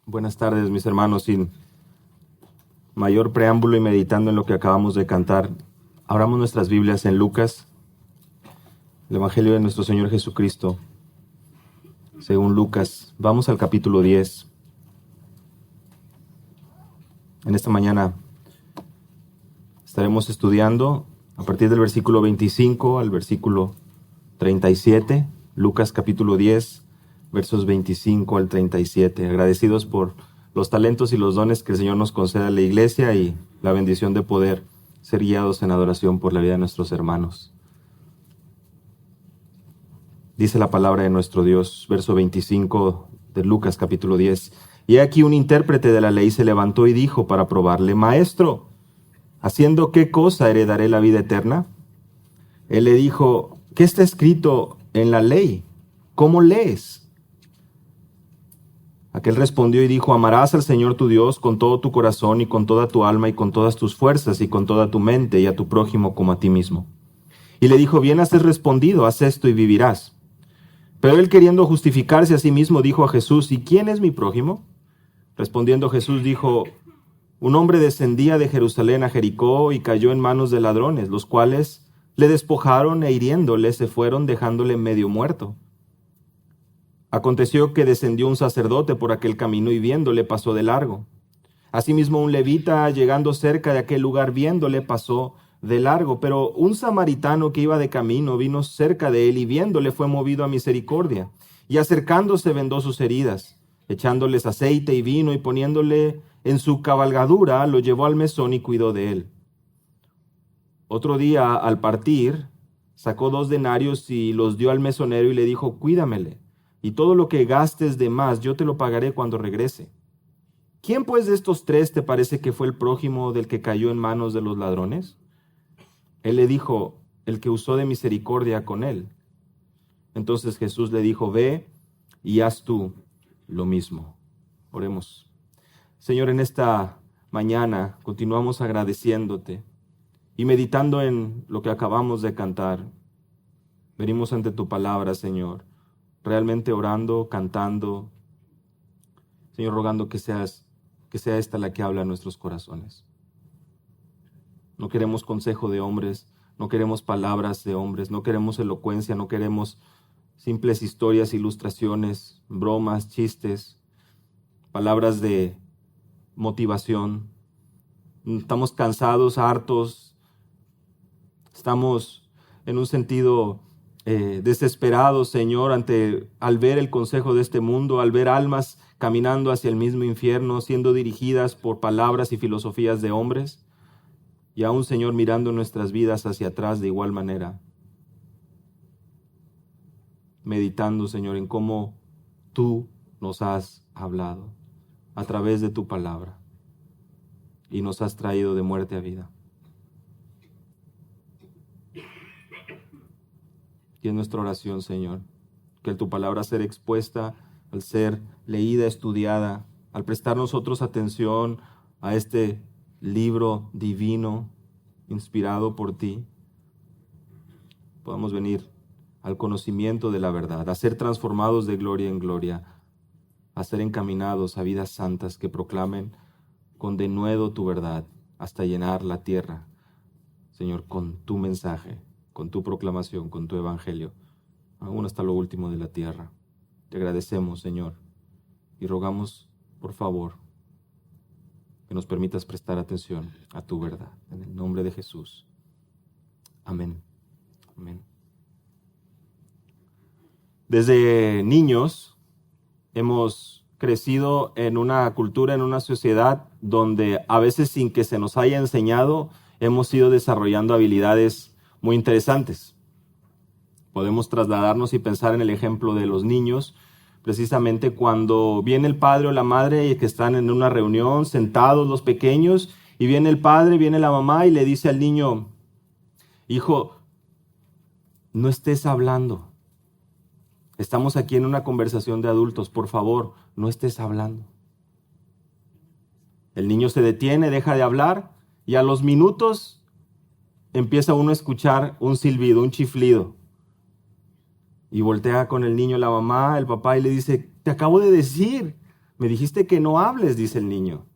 Buenas tardes, mis hermanos. Sin mayor preámbulo y meditando en lo que acabamos de cantar, abramos nuestras Biblias en Lucas, el Evangelio de nuestro Señor Jesucristo, según Lucas. Vamos al capítulo 10. En esta mañana estaremos estudiando a partir del versículo 25 al versículo 37, Lucas capítulo 10, versos 25 al 37. Agradecidos por los talentos y los dones que el Señor nos concede a la iglesia y la bendición de poder ser guiados en adoración por la vida de nuestros hermanos. Dice la palabra de nuestro Dios, verso 25 de Lucas capítulo 10. Y aquí un intérprete de la ley se levantó y dijo para probarle: Maestro, ¿haciendo qué cosa heredaré la vida eterna? Él le dijo: ¿qué está escrito en la ley? ¿Cómo lees? Aquel respondió y dijo: amarás al Señor tu Dios con todo tu corazón y con toda tu alma y con todas tus fuerzas y con toda tu mente, y a tu prójimo como a ti mismo. Y le dijo: bien has respondido, haz esto y vivirás. Pero él, queriendo justificarse a sí mismo, dijo a Jesús: ¿y quién es mi prójimo? Respondiendo Jesús dijo: un hombre descendía de Jerusalén a Jericó y cayó en manos de ladrones, los cuales le despojaron e hiriéndole se fueron, dejándole medio muerto. Aconteció que descendió un sacerdote por aquel camino y viéndole pasó de largo. Asimismo un levita, llegando cerca de aquel lugar, viéndole pasó de largo. Pero un samaritano que iba de camino vino cerca de él y viéndole fue movido a misericordia. Y acercándose vendó sus heridas, echándoles aceite y vino y poniéndole en su cabalgadura, lo llevó al mesón y cuidó de él. Otro día, al partir, sacó 2 denarios y los dio al mesonero y le dijo: cuídamele, y todo lo que gastes de más yo te lo pagaré cuando regrese. ¿Quién pues de estos 3 te parece que fue el prójimo del que cayó en manos de los ladrones? Él le dijo: el que usó de misericordia con él. Entonces Jesús le dijo: ve y haz tú lo mismo. Oremos. Señor, en esta mañana continuamos agradeciéndote y meditando en lo que acabamos de cantar. Venimos ante tu palabra, Señor, realmente orando, cantando, Señor, rogando que sea esta la que habla en nuestros corazones. No queremos consejo de hombres, no queremos palabras de hombres, no queremos elocuencia, no queremos simples historias, ilustraciones, bromas, chistes, palabras de motivación. Estamos cansados, hartos, estamos en un sentido desesperados, Señor, al ver el consejo de este mundo, al ver almas caminando hacia el mismo infierno, siendo dirigidas por palabras y filosofías de hombres, y aún, Señor, mirando nuestras vidas hacia atrás de igual manera, meditando, Señor, en cómo tú nos has hablado a través de tu palabra y nos has traído de muerte a vida. Y es nuestra oración, Señor, que tu palabra ser expuesta, al ser leída, estudiada, al prestar nosotros atención a este libro divino, inspirado por ti, podamos venir al conocimiento de la verdad, a ser transformados de gloria en gloria, a ser encaminados a vidas santas que proclamen con denuedo tu verdad hasta llenar la tierra, Señor, con tu mensaje, con tu proclamación, con tu evangelio, aún hasta lo último de la tierra. Te agradecemos, Señor, y rogamos, por favor, que nos permitas prestar atención a tu verdad. En el nombre de Jesús. Amén. Amén. Desde niños hemos crecido en una cultura, en una sociedad donde a veces sin que se nos haya enseñado, hemos ido desarrollando habilidades muy interesantes. Podemos trasladarnos y pensar en el ejemplo de los niños, precisamente cuando viene el padre o la madre y que están en una reunión, sentados los pequeños, y viene el padre, viene la mamá y le dice al niño: hijo, no estés hablando. Estamos aquí en una conversación de adultos, por favor, no estés hablando. El niño se detiene, deja de hablar, y a los minutos empieza uno a escuchar un silbido, un chiflido. Y voltea con el niño la mamá, el papá, y le dice: te acabo de decir, Me dijiste que no hables, dice el niño.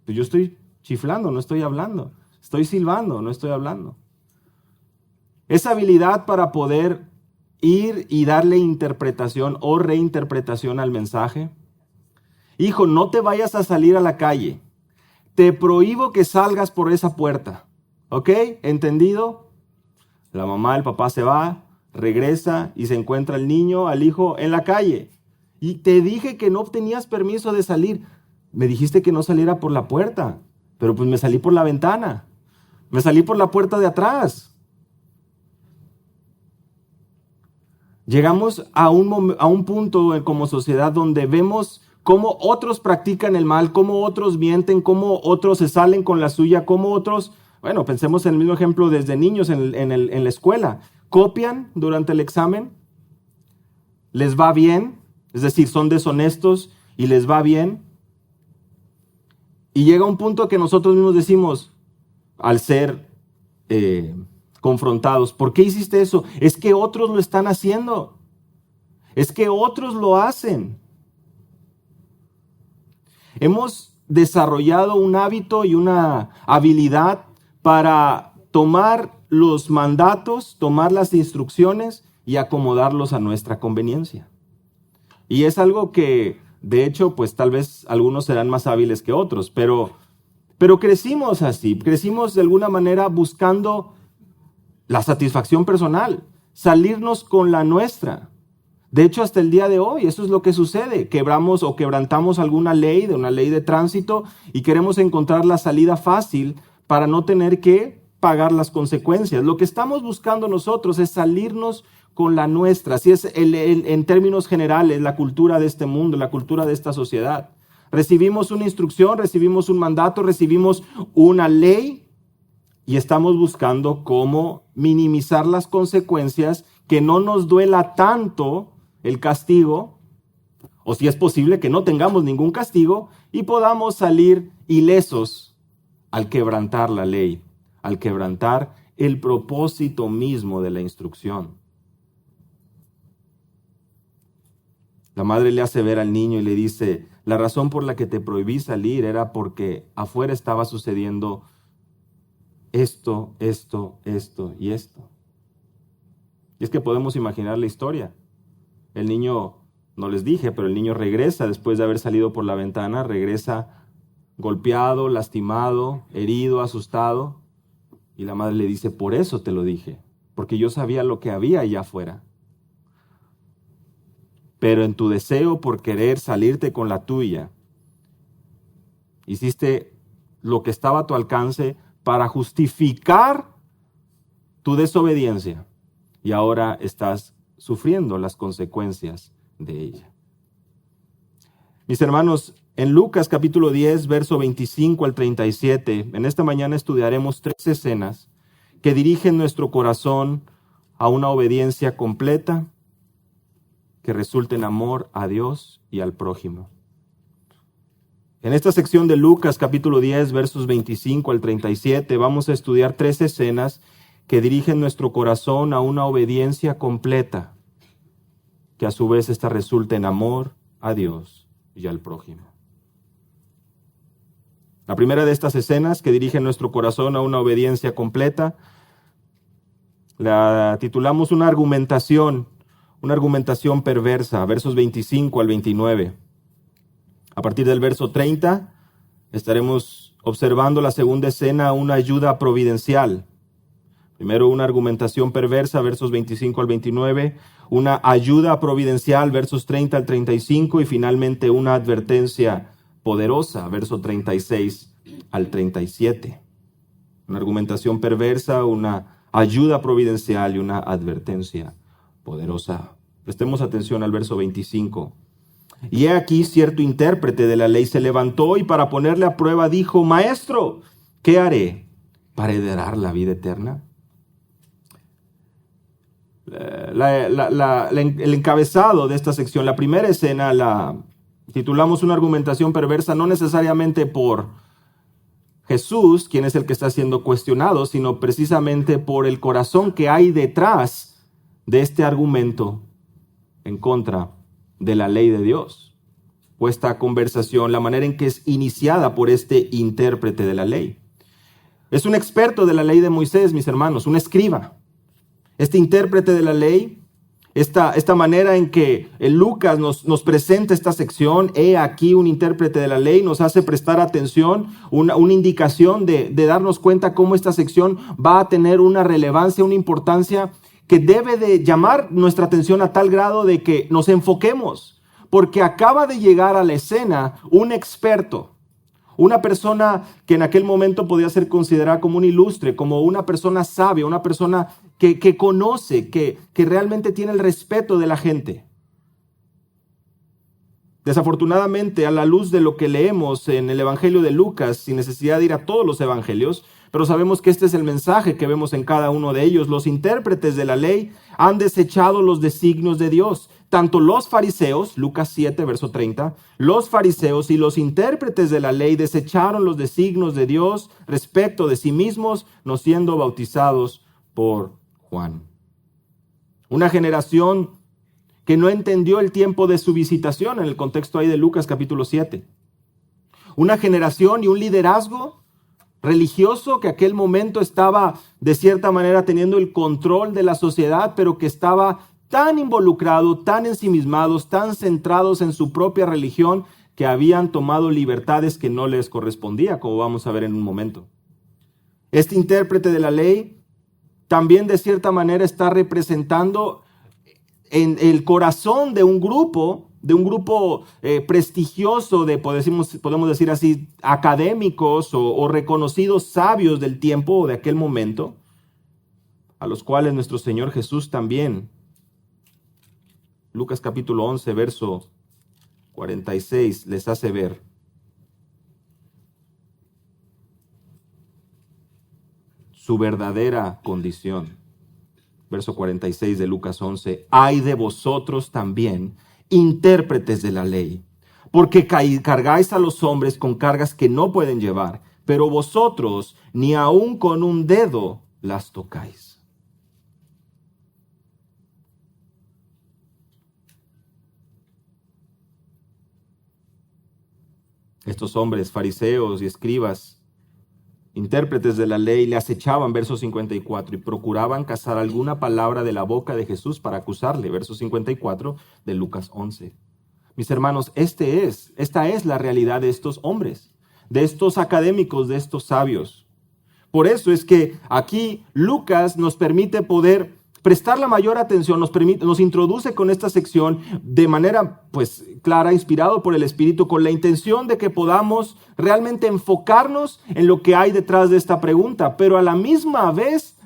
Pues yo estoy chiflando, no estoy hablando. Estoy silbando, no estoy hablando. Esa habilidad para poder ir y darle interpretación o reinterpretación al mensaje. Hijo, no te vayas a salir a la calle. Te prohíbo que salgas por esa puerta. ¿Ok? ¿Entendido? La mamá, el papá se va, regresa y se encuentra el niño, al hijo, en la calle. Y te dije que no tenías permiso de salir. Me dijiste que no saliera por la puerta, pero pues me salí por la ventana. Me salí por la puerta de atrás. Llegamos a un punto como sociedad donde vemos cómo otros practican el mal, cómo otros mienten, cómo otros se salen con la suya, cómo otros, bueno, pensemos en el mismo ejemplo desde niños en la escuela. Copian durante el examen, les va bien, es decir, son deshonestos y les va bien. Y llega un punto que nosotros mismos decimos, al ser confrontados, ¿por qué hiciste eso? Es que otros lo están haciendo. Es que otros lo hacen. Hemos desarrollado un hábito y una habilidad para tomar los mandatos, tomar las instrucciones y acomodarlos a nuestra conveniencia. Y es algo que, de hecho, pues tal vez algunos serán más hábiles que otros, pero crecimos así, crecimos de alguna manera buscando la satisfacción personal, salirnos con la nuestra. De hecho, hasta el día de hoy, eso es lo que sucede. Quebramos o quebrantamos alguna ley, de una ley de tránsito, y queremos encontrar la salida fácil para no tener que pagar las consecuencias. Lo que estamos buscando nosotros es salirnos con la nuestra. Así es en términos generales la cultura de este mundo, la cultura de esta sociedad. Recibimos una instrucción, recibimos un mandato, recibimos una ley y estamos buscando cómo minimizar las consecuencias, que no nos duela tanto el castigo, o si es posible que no tengamos ningún castigo y podamos salir ilesos al quebrantar la ley, al quebrantar el propósito mismo de la instrucción. La madre le hace ver al niño y le dice, la razón por la que te prohibí salir era porque afuera estaba sucediendo esto y esto. Y es que podemos imaginar la historia. El niño, no les dije, pero el niño regresa después de haber salido por la ventana, regresa golpeado, lastimado, herido, asustado. Y la madre le dice, por eso te lo dije, porque yo sabía lo que había allá afuera. Pero en tu deseo por querer salirte con la tuya, hiciste lo que estaba a tu alcance para justificar tu desobediencia. Y ahora estás sufriendo las consecuencias de ella. Mis hermanos, en Lucas capítulo 10, verso 25 al 37, en esta mañana estudiaremos 3 escenas que dirigen nuestro corazón a una obediencia completa que resulte en amor a Dios y al prójimo. En esta sección de Lucas capítulo 10, versos 25 al 37, vamos a estudiar 3 escenas que dirigen nuestro corazón a una obediencia completa, que a su vez esta resulta en amor a Dios y al prójimo. La primera de estas escenas que dirigen nuestro corazón a una obediencia completa, la titulamos una argumentación perversa, versos 25 al 29. A partir del verso 30 estaremos observando la segunda escena, una ayuda providencial. Primero una argumentación perversa, versos 25 al 29, una ayuda providencial, versos 30 al 35, y finalmente una advertencia poderosa, versos 36 al 37. Una argumentación perversa, una ayuda providencial y una advertencia poderosa. Prestemos atención al verso 25. Y he aquí cierto intérprete de la ley se levantó y para ponerle a prueba dijo, Maestro, ¿qué haré para heredar la vida eterna? El encabezado de esta sección, la primera escena, la titulamos una argumentación perversa, no necesariamente por Jesús, quien es el que está siendo cuestionado, sino precisamente por el corazón que hay detrás de este argumento en contra de la ley de Dios. o esta conversación, la manera en que es iniciada por este intérprete de la ley. Es un experto de la ley de Moisés, mis hermanos, un escriba. Este intérprete de la ley, esta manera en que Lucas nos presenta esta sección, he aquí un intérprete de la ley, nos hace prestar atención, una indicación de darnos cuenta cómo esta sección va a tener una relevancia, una importancia que debe de llamar nuestra atención a tal grado de que nos enfoquemos, porque acaba de llegar a la escena un experto, una persona que en aquel momento podía ser considerada como un ilustre, como una persona sabia, una persona que conoce, que realmente tiene el respeto de la gente. Desafortunadamente, a la luz de lo que leemos en el Evangelio de Lucas, sin necesidad de ir a todos los evangelios, pero sabemos que este es el mensaje que vemos en cada uno de ellos. Los intérpretes de la ley han desechado los designios de Dios. Tanto los fariseos, Lucas 7, verso 30, los fariseos y los intérpretes de la ley desecharon los designios de Dios respecto de sí mismos, no siendo bautizados por Juan. Una generación que no entendió el tiempo de su visitación en el contexto ahí de Lucas capítulo 7. Una generación y un liderazgo religioso que aquel momento estaba de cierta manera teniendo el control de la sociedad, pero que estaba tan involucrado, tan ensimismados, tan centrados en su propia religión, que habían tomado libertades que no les correspondía, como vamos a ver en un momento. Este intérprete de la ley también de cierta manera está representando en el corazón de un grupo prestigioso de, podemos decir así, académicos o reconocidos sabios del tiempo o de aquel momento, a los cuales nuestro Señor Jesús también, Lucas capítulo 11, verso 46, les hace ver su verdadera condición. Verso 46 de Lucas 11, ay de vosotros también, intérpretes de la ley, porque cargáis a los hombres con cargas que no pueden llevar, pero vosotros ni aun con un dedo las tocáis. Estos hombres, fariseos y escribas, intérpretes de la ley, le acechaban, verso 54, y procuraban cazar alguna palabra de la boca de Jesús para acusarle, verso 54 de Lucas 11. Mis hermanos, esta es la realidad de estos hombres, de estos académicos, de estos sabios. Por eso es que aquí Lucas nos permite poder prestar la mayor atención, nos introduce con esta sección de manera clara, inspirado por el Espíritu, con la intención de que podamos realmente enfocarnos en lo que hay detrás de esta pregunta, pero a la misma vez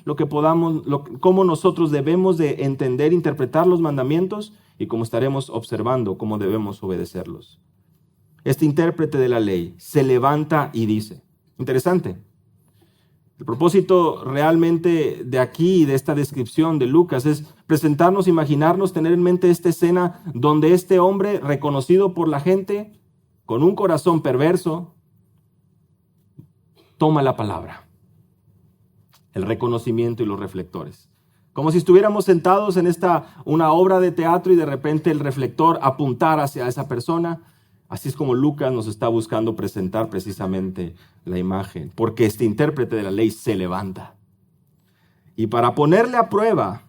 cómo nosotros debemos de entender, interpretar los mandamientos y cómo estaremos observando cómo debemos obedecerlos. Este intérprete de la ley se levanta y dice, interesante, el propósito realmente de aquí, de esta descripción de Lucas, es presentarnos, imaginarnos, tener en mente esta escena donde este hombre, reconocido por la gente, con un corazón perverso, toma la palabra, el reconocimiento y los reflectores. Como si estuviéramos sentados en una obra de teatro y de repente el reflector apuntara hacia esa persona. Así es como Lucas nos está buscando presentar precisamente la imagen, porque este intérprete de la ley se levanta. Y para ponerle a prueba,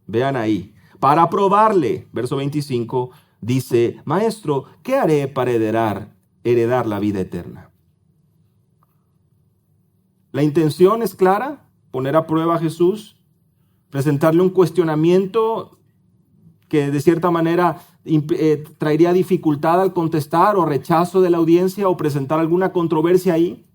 vean ahí, para probarle, verso 25, dice, Maestro, ¿qué haré para heredar la vida eterna? La intención es clara, poner a prueba a Jesús, presentarle un cuestionamiento que de cierta manera traería dificultad al contestar o rechazo de la audiencia o presentar alguna controversia ahí.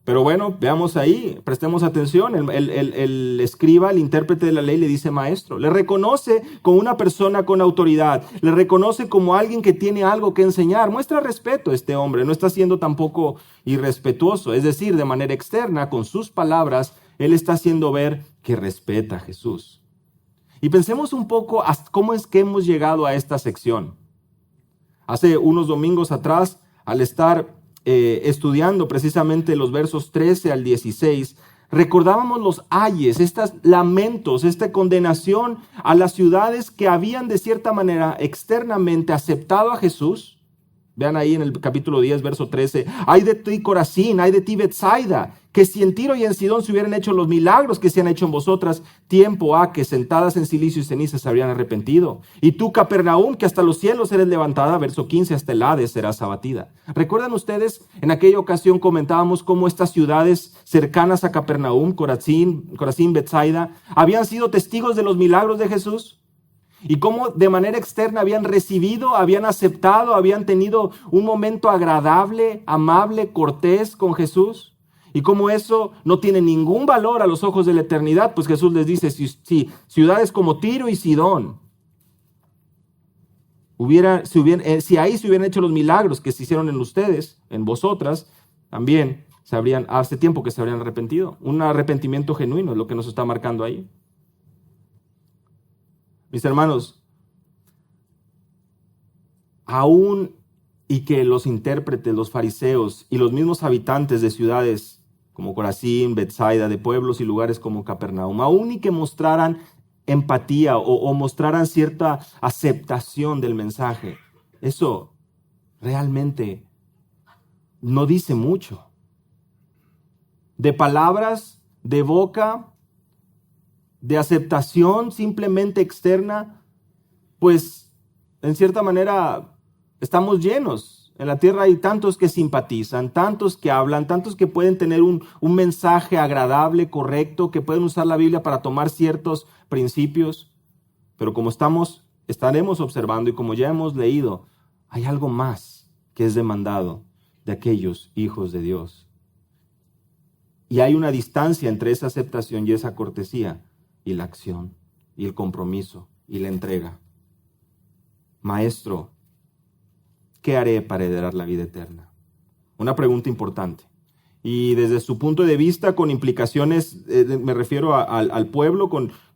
Pero bueno, veamos ahí, prestemos atención. El escriba, el intérprete de la ley le dice maestro. Le reconoce como una persona con autoridad. Le reconoce como alguien que tiene algo que enseñar. Muestra respeto a este hombre. No está siendo tampoco irrespetuoso. Es decir, de manera externa, con sus palabras, él está haciendo ver que respeta a Jesús. Y pensemos un poco cómo es que hemos llegado a esta sección. Hace unos domingos atrás, al estar estudiando precisamente los versos 13 al 16 recordábamos los ayes, estos lamentos, esta condenación a las ciudades que habían de cierta manera externamente aceptado a Jesús. Vean ahí en el capítulo 10, verso 13. Ay de ti, Corazín, ay de ti, Betsaida, que si en Tiro y en Sidón se hubieran hecho los milagros que se han hecho en vosotras, tiempo ha que sentadas en cilicio y ceniza se habrían arrepentido. Y tú, Capernaum, que hasta los cielos eres levantada, verso 15, hasta el Hades serás abatida. ¿Recuerdan ustedes? En aquella ocasión comentábamos cómo estas ciudades cercanas a Capernaum, Corazín, Betsaida, habían sido testigos de los milagros de Jesús. Y cómo de manera externa habían recibido, habían aceptado, habían tenido un momento agradable, amable, cortés con Jesús. Y cómo eso no tiene ningún valor a los ojos de la eternidad, pues Jesús les dice, si ciudades como Tiro y Sidón, si ahí se hubieran hecho los milagros que se hicieron en ustedes, en vosotras, también hace tiempo que se habrían arrepentido. Un arrepentimiento genuino es lo que nos está marcando ahí. Mis hermanos, aún y que los intérpretes, los fariseos y los mismos habitantes de ciudades como Corazín, Betsaida, de pueblos y lugares como Capernaum, aún y que mostraran empatía o mostraran cierta aceptación del mensaje, eso realmente no dice mucho. De palabras, de boca, de aceptación simplemente externa, pues en cierta manera estamos llenos. En la tierra hay tantos que simpatizan, tantos que hablan, tantos que pueden tener un mensaje agradable, correcto, que pueden usar la Biblia para tomar ciertos principios. Pero como estaremos observando y como ya hemos leído, hay algo más que es demandado de aquellos hijos de Dios. Y hay una distancia entre esa aceptación y esa cortesía y la acción, y el compromiso, y la entrega. Maestro, ¿qué haré para heredar la vida eterna? Una pregunta importante. Y desde su punto de vista, con implicaciones, me refiero al pueblo,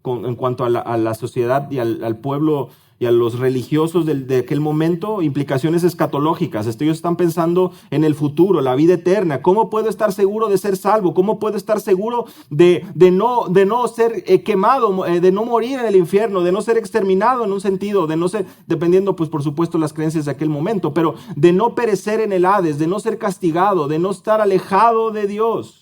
en cuanto a la sociedad y al pueblo y a los religiosos de aquel momento, implicaciones escatológicas. Ellos están pensando en el futuro, la vida eterna. ¿Cómo puedo estar seguro de ser salvo? ¿Cómo puedo estar seguro de no ser quemado, de no morir en el infierno, de no ser exterminado en un sentido, de no ser, dependiendo pues por supuesto las creencias de aquel momento, pero de no perecer en el Hades, de no ser castigado, de no estar alejado de Dios?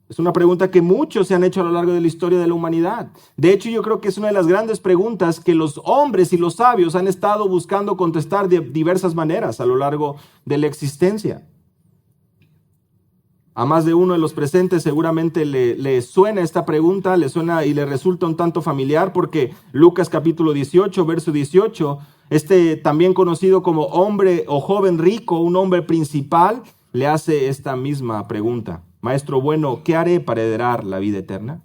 Es una pregunta que muchos se han hecho a lo largo de la historia de la humanidad. De hecho, yo creo que es una de las grandes preguntas que los hombres y los sabios han estado buscando contestar de diversas maneras a lo largo de la existencia. A más de uno de los presentes seguramente le suena esta pregunta, le suena y le resulta un tanto familiar, porque Lucas capítulo 18, verso 18, también conocido como hombre o joven rico, un hombre principal, le hace esta misma pregunta. Maestro bueno, ¿qué haré para heredar la vida eterna?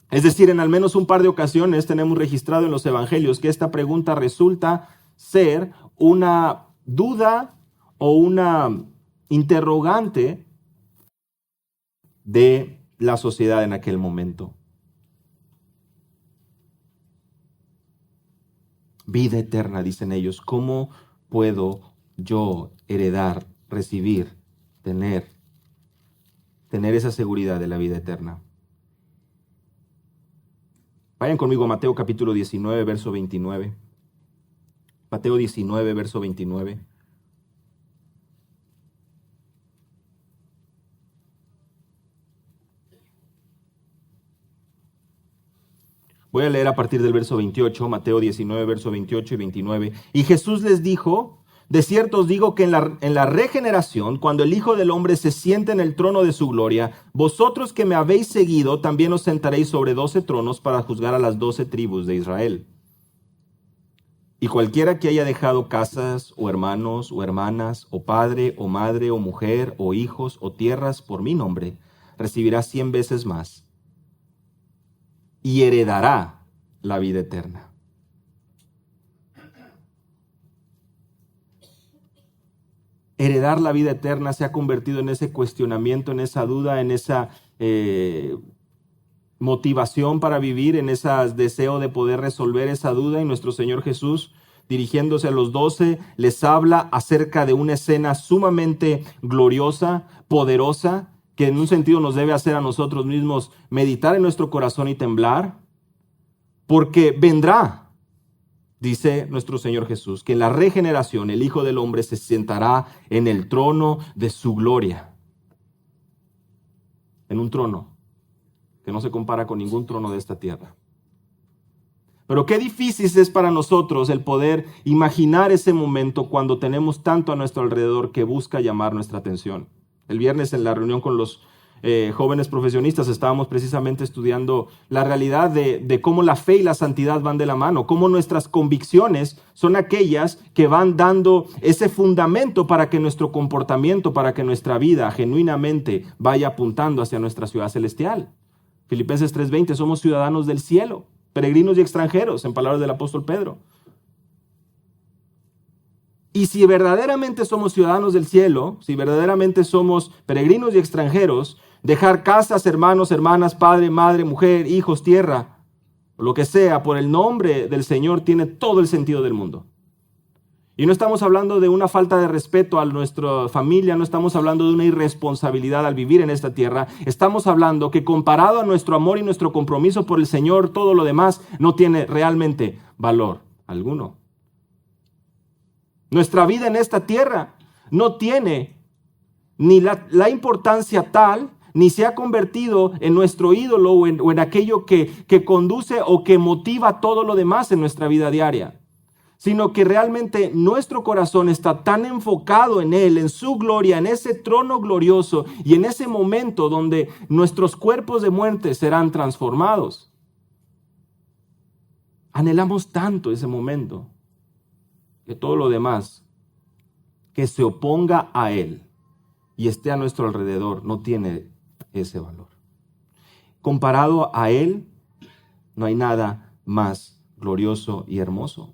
Es decir, en al menos un par de ocasiones tenemos registrado en los evangelios que esta pregunta resulta ser una duda o una interrogante de la sociedad en aquel momento. Vida eterna, dicen ellos. ¿Cómo puedo yo heredar, recibir, tener esa seguridad de la vida eterna? Vayan conmigo a Mateo capítulo 19, verso 29. Mateo 19, verso 29. Voy a leer a partir del verso 28, Mateo 19, verso 28 y 29. Y Jesús les dijo: de cierto os digo que en la regeneración, cuando el Hijo del Hombre se siente en el trono de su gloria, vosotros que me habéis seguido, también os sentaréis sobre 12 tronos para juzgar a las 12 tribus de Israel. Y cualquiera que haya dejado casas, o hermanos, o hermanas, o padre, o madre, o mujer, o hijos, o tierras por mi nombre, recibirá 100 veces más y heredará la vida eterna. Heredar la vida eterna se ha convertido en ese cuestionamiento, en esa duda, en esa motivación para vivir, en ese deseo de poder resolver esa duda. Y nuestro Señor Jesús, dirigiéndose a los 12, les habla acerca de una escena sumamente gloriosa, poderosa, que en un sentido nos debe hacer a nosotros mismos meditar en nuestro corazón y temblar, porque vendrá, dice nuestro Señor Jesús, que en la regeneración el Hijo del Hombre se sentará en el trono de su gloria. En un trono que no se compara con ningún trono de esta tierra. Pero qué difícil es para nosotros el poder imaginar ese momento cuando tenemos tanto a nuestro alrededor que busca llamar nuestra atención. El viernes en la reunión con los jóvenes profesionistas estábamos precisamente estudiando la realidad de cómo la fe y la santidad van de la mano, cómo nuestras convicciones son aquellas que van dando ese fundamento para que nuestro comportamiento, para que nuestra vida genuinamente vaya apuntando hacia nuestra ciudad celestial. Filipenses 3:20, somos ciudadanos del cielo, peregrinos y extranjeros, en palabras del apóstol Pedro. Y si verdaderamente somos ciudadanos del cielo, si verdaderamente somos peregrinos y extranjeros, dejar casas, hermanos, hermanas, padre, madre, mujer, hijos, tierra, lo que sea, por el nombre del Señor, tiene todo el sentido del mundo. Y no estamos hablando de una falta de respeto a nuestra familia, no estamos hablando de una irresponsabilidad al vivir en esta tierra. Estamos hablando que comparado a nuestro amor y nuestro compromiso por el Señor, todo lo demás no tiene realmente valor alguno. Nuestra vida en esta tierra no tiene ni la importancia tal, ni se ha convertido en nuestro ídolo o en aquello que conduce o que motiva todo lo demás en nuestra vida diaria, sino que realmente nuestro corazón está tan enfocado en Él, en su gloria, en ese trono glorioso y en ese momento donde nuestros cuerpos de muerte serán transformados. Anhelamos tanto ese momento que todo lo demás que se oponga a Él y esté a nuestro alrededor no tiene ese valor. Comparado a Él, no hay nada más glorioso y hermoso.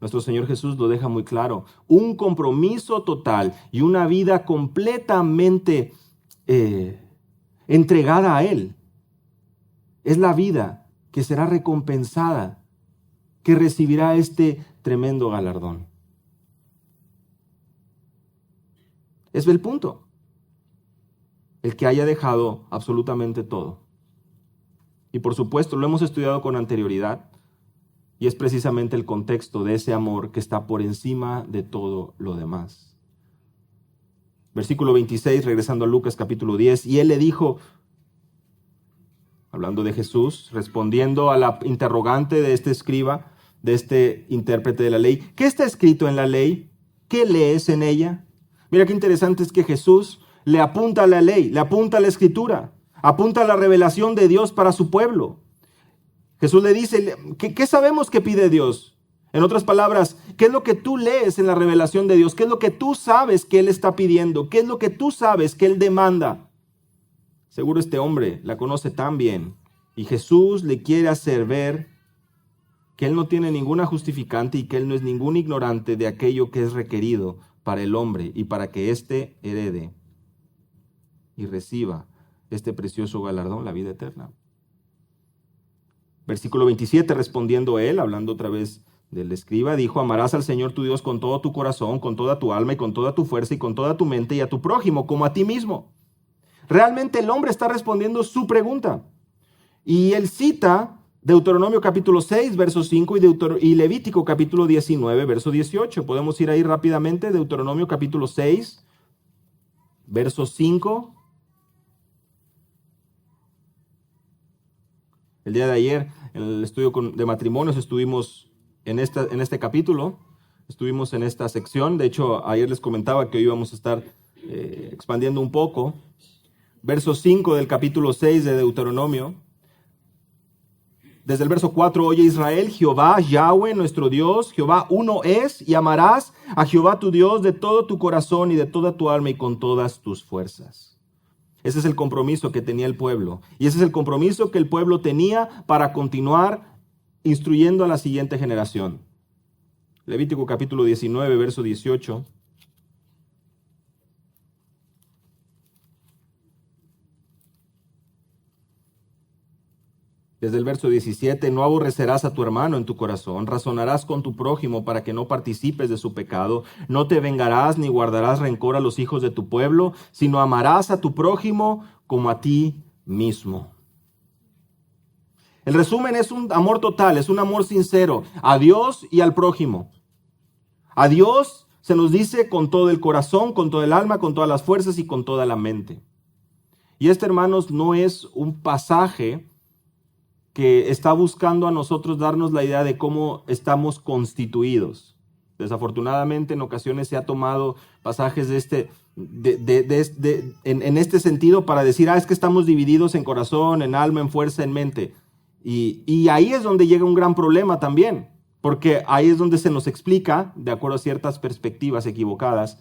Nuestro Señor Jesús lo deja muy claro. Un compromiso total y una vida completamente entregada a Él es la vida que será recompensada, que recibirá este tremendo galardón. Es el punto. El que haya dejado absolutamente todo. Y por supuesto, lo hemos estudiado con anterioridad. Y es precisamente el contexto de ese amor que está por encima de todo lo demás. Versículo 26, regresando a Lucas capítulo 10. Y él le dijo, hablando de Jesús, respondiendo a la interrogante de este escriba, de este intérprete de la ley, ¿qué está escrito en la ley? ¿Qué lees en ella? Mira qué interesante es que Jesús le apunta a la ley, le apunta a la escritura, apunta a la revelación de Dios para su pueblo. Jesús le dice, ¿qué sabemos que pide Dios? En otras palabras, ¿qué es lo que tú lees en la revelación de Dios? ¿Qué es lo que tú sabes que Él está pidiendo? ¿Qué es lo que tú sabes que Él demanda? Seguro este hombre la conoce tan bien. Y Jesús le quiere hacer ver que Él no tiene ninguna justificante y que Él no es ningún ignorante de aquello que es requerido para el hombre y para que éste herede y reciba este precioso galardón, la vida eterna. Versículo 27, respondiendo él, hablando otra vez del escriba, dijo, amarás al Señor tu Dios con todo tu corazón, con toda tu alma y con toda tu fuerza y con toda tu mente y a tu prójimo como a ti mismo. Realmente el hombre está respondiendo su pregunta. Y él cita Deuteronomio capítulo 6, verso 5 y Levítico capítulo 19, verso 18. Podemos ir ahí rápidamente, Deuteronomio capítulo 6, verso 5. El día de ayer, en el estudio de matrimonios, estuvimos en este capítulo, estuvimos en esta sección. De hecho, ayer les comentaba que hoy íbamos a estar expandiendo un poco. Verso 5 del capítulo 6 de Deuteronomio. Desde el verso 4, oye Israel, Jehová, Yahweh, nuestro Dios, Jehová uno es, y amarás a Jehová tu Dios de todo tu corazón y de toda tu alma y con todas tus fuerzas. Ese es el compromiso que tenía el pueblo. Y ese es el compromiso que el pueblo tenía para continuar instruyendo a la siguiente generación. Levítico capítulo 19, verso 18. Desde el verso 17, no aborrecerás a tu hermano en tu corazón, razonarás con tu prójimo para que no participes de su pecado, no te vengarás ni guardarás rencor a los hijos de tu pueblo, sino amarás a tu prójimo como a ti mismo. El resumen es un amor total, es un amor sincero a Dios y al prójimo. A Dios se nos dice con todo el corazón, con todo el alma, con todas las fuerzas y con toda la mente. Y hermanos, no es un pasaje que está buscando a nosotros darnos la idea de cómo estamos constituidos. Desafortunadamente, en ocasiones se ha tomado pasajes en este sentido para decir, es que estamos divididos en corazón, en alma, en fuerza, en mente. Y ahí es donde llega un gran problema también, porque ahí es donde se nos explica, de acuerdo a ciertas perspectivas equivocadas,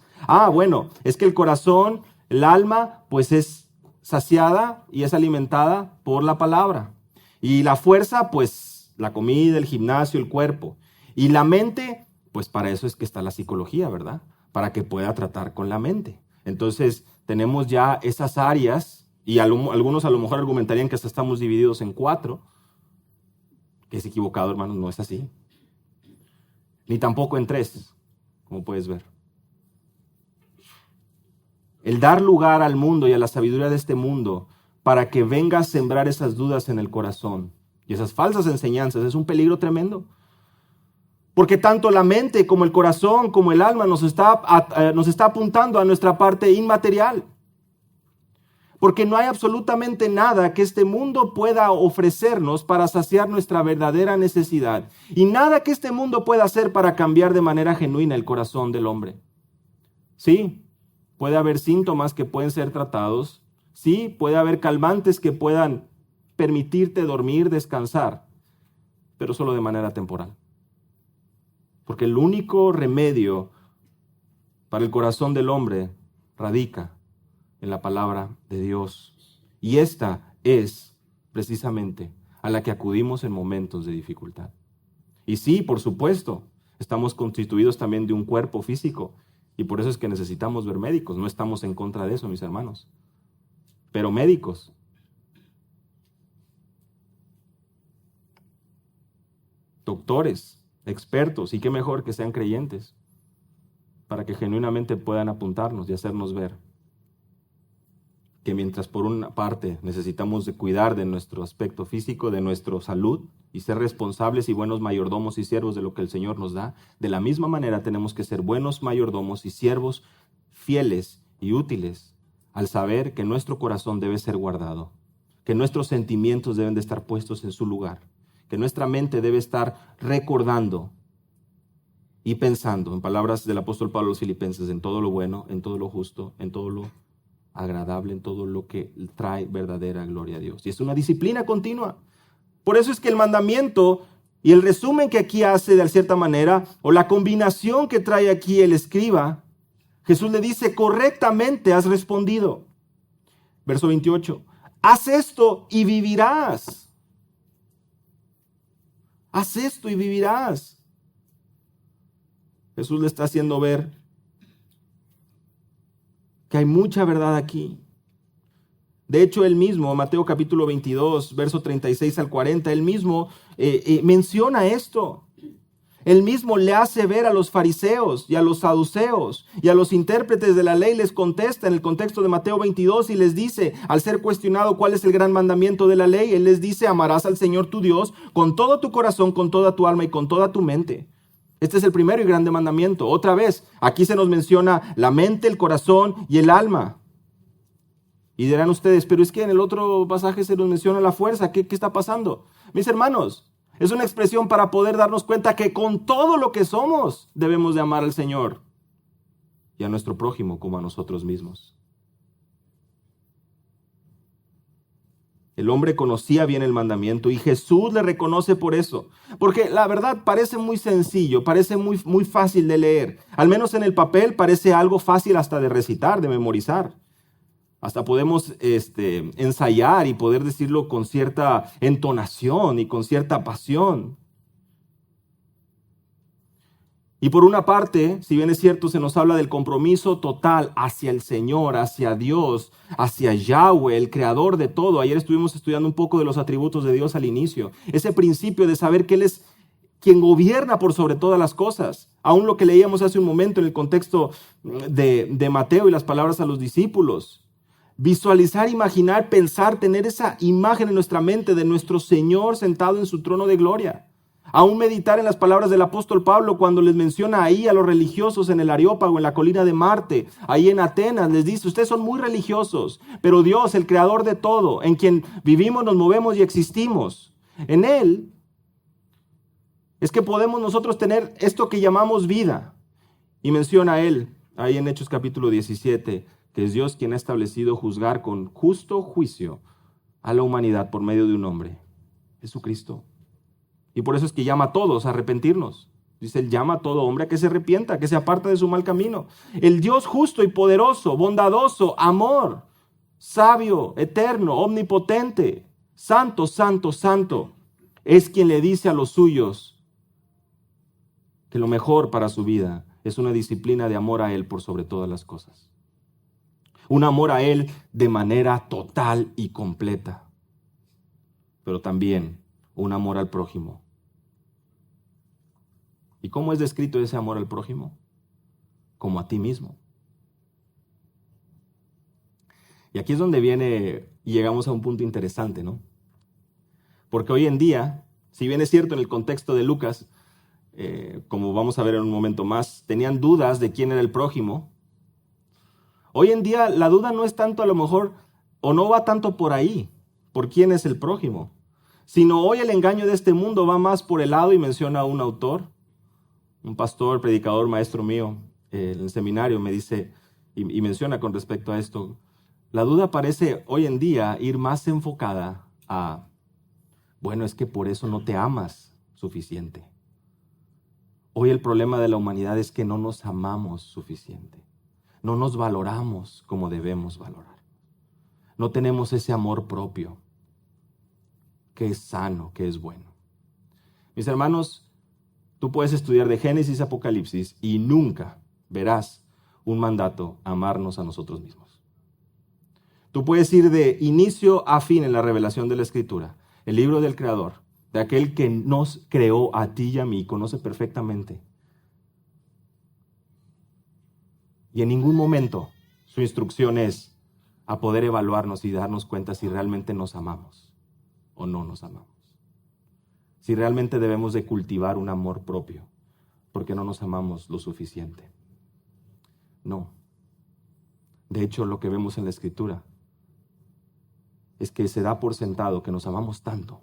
bueno, es que el corazón, el alma, pues es saciada y es alimentada por la palabra. Y la fuerza, pues la comida, el gimnasio, el cuerpo. Y la mente, pues para eso es que está la psicología, ¿verdad? Para que pueda tratar con la mente. Entonces tenemos ya esas áreas, y algunos a lo mejor argumentarían que hasta estamos divididos en 4, que es equivocado, hermanos, no es así. Ni tampoco en 3, como puedes ver. El dar lugar al mundo y a la sabiduría de este mundo para que venga a sembrar esas dudas en el corazón y esas falsas enseñanzas es un peligro tremendo. Porque tanto la mente como el corazón como el alma nos está apuntando a nuestra parte inmaterial. Porque no hay absolutamente nada que este mundo pueda ofrecernos para saciar nuestra verdadera necesidad. Y nada que este mundo pueda hacer para cambiar de manera genuina el corazón del hombre. Sí, puede haber síntomas que pueden ser tratados. Sí, puede haber calmantes que puedan permitirte dormir, descansar, pero solo de manera temporal. Porque el único remedio para el corazón del hombre radica en la palabra de Dios. Y esta es precisamente a la que acudimos en momentos de dificultad. Y sí, por supuesto, estamos constituidos también de un cuerpo físico y por eso es que necesitamos ver médicos. No estamos en contra de eso, mis hermanos. Pero médicos, doctores, expertos, y qué mejor que sean creyentes, para que genuinamente puedan apuntarnos y hacernos ver que mientras por una parte necesitamos de cuidar de nuestro aspecto físico, de nuestra salud, y ser responsables y buenos mayordomos y siervos de lo que el Señor nos da, de la misma manera tenemos que ser buenos mayordomos y siervos fieles y útiles al saber que nuestro corazón debe ser guardado, que nuestros sentimientos deben de estar puestos en su lugar, que nuestra mente debe estar recordando y pensando, en palabras del apóstol Pablo a los Filipenses, en todo lo bueno, en todo lo justo, en todo lo agradable, en todo lo que trae verdadera gloria a Dios. Y es una disciplina continua. Por eso es que el mandamiento y el resumen que aquí hace de cierta manera, o la combinación que trae aquí el escriba, Jesús le dice, correctamente has respondido. Verso 28, haz esto y vivirás. Haz esto y vivirás. Jesús le está haciendo ver que hay mucha verdad aquí. De hecho, él mismo, Mateo capítulo 22, verso 36 al 40, él mismo menciona esto. Él mismo le hace ver a los fariseos y a los saduceos y a los intérpretes de la ley, les contesta en el contexto de Mateo 22 y les dice, al ser cuestionado cuál es el gran mandamiento de la ley, él les dice, amarás al Señor tu Dios con todo tu corazón, con toda tu alma y con toda tu mente. Este es el primero y grande mandamiento. Otra vez, aquí se nos menciona la mente, el corazón y el alma. Y dirán ustedes, pero es que en el otro pasaje se nos menciona la fuerza. ¿Qué está pasando? Mis hermanos, es una expresión para poder darnos cuenta que con todo lo que somos debemos de amar al Señor y a nuestro prójimo como a nosotros mismos. El hombre conocía bien el mandamiento y Jesús le reconoce por eso. Porque la verdad parece muy sencillo, parece muy fácil de leer. Al menos en el papel parece algo fácil hasta de recitar, de memorizar. Hasta podemos ensayar y poder decirlo con cierta entonación y con cierta pasión. Y por una parte, si bien es cierto, se nos habla del compromiso total hacia el Señor, hacia Dios, hacia Yahweh, el creador de todo. Ayer estuvimos estudiando un poco de los atributos de Dios al inicio. Ese principio de saber que Él es quien gobierna por sobre todas las cosas. Aún lo que leíamos hace un momento en el contexto de Mateo y las palabras a los discípulos. Visualizar, imaginar, pensar, tener esa imagen en nuestra mente de nuestro Señor sentado en su trono de gloria. Aún meditar en las palabras del apóstol Pablo cuando les menciona ahí a los religiosos en el Areópago, en la colina de Marte, ahí en Atenas, les dice, ustedes son muy religiosos, pero Dios, el creador de todo, en quien vivimos, nos movemos y existimos, en Él es que podemos nosotros tener esto que llamamos vida. Y menciona Él, ahí en Hechos capítulo 17, que es Dios quien ha establecido juzgar con justo juicio a la humanidad por medio de un hombre, Jesucristo. Y por eso es que llama a todos a arrepentirnos. Dice, Él llama a todo hombre a que se arrepienta, que se aparta de su mal camino. El Dios justo y poderoso, bondadoso, amor, sabio, eterno, omnipotente, santo, santo, santo, es quien le dice a los suyos que lo mejor para su vida es una disciplina de amor a Él por sobre todas las cosas. Un amor a Él de manera total y completa, pero también un amor al prójimo. ¿Y cómo es descrito ese amor al prójimo? Como a ti mismo. Y aquí es donde viene y llegamos a un punto interesante, ¿no? Porque hoy en día, si bien es cierto en el contexto de Lucas, como vamos a ver en un momento más, tenían dudas de quién era el prójimo. Hoy en día la duda no es tanto a lo mejor, o no va tanto por ahí, por quién es el prójimo, sino hoy el engaño de este mundo va más por el lado, y menciona a un autor, un pastor, predicador, maestro mío, en el seminario me dice, y menciona con respecto a esto, la duda parece hoy en día ir más enfocada a, bueno, es que por eso no te amas suficiente. Hoy el problema de la humanidad es que no nos amamos suficiente. No nos valoramos como debemos valorar. No tenemos ese amor propio que es sano, que es bueno. Mis hermanos, tú puedes estudiar de Génesis a Apocalipsis y nunca verás un mandato a amarnos a nosotros mismos. Tú puedes ir de inicio a fin en la revelación de la Escritura, el libro del Creador, de aquel que nos creó a ti y a mí, conoce perfectamente. Y en ningún momento su instrucción es a poder evaluarnos y darnos cuenta si realmente nos amamos o no nos amamos. Si realmente debemos de cultivar un amor propio, porque no nos amamos lo suficiente. No. De hecho, lo que vemos en la Escritura es que se da por sentado que nos amamos tanto,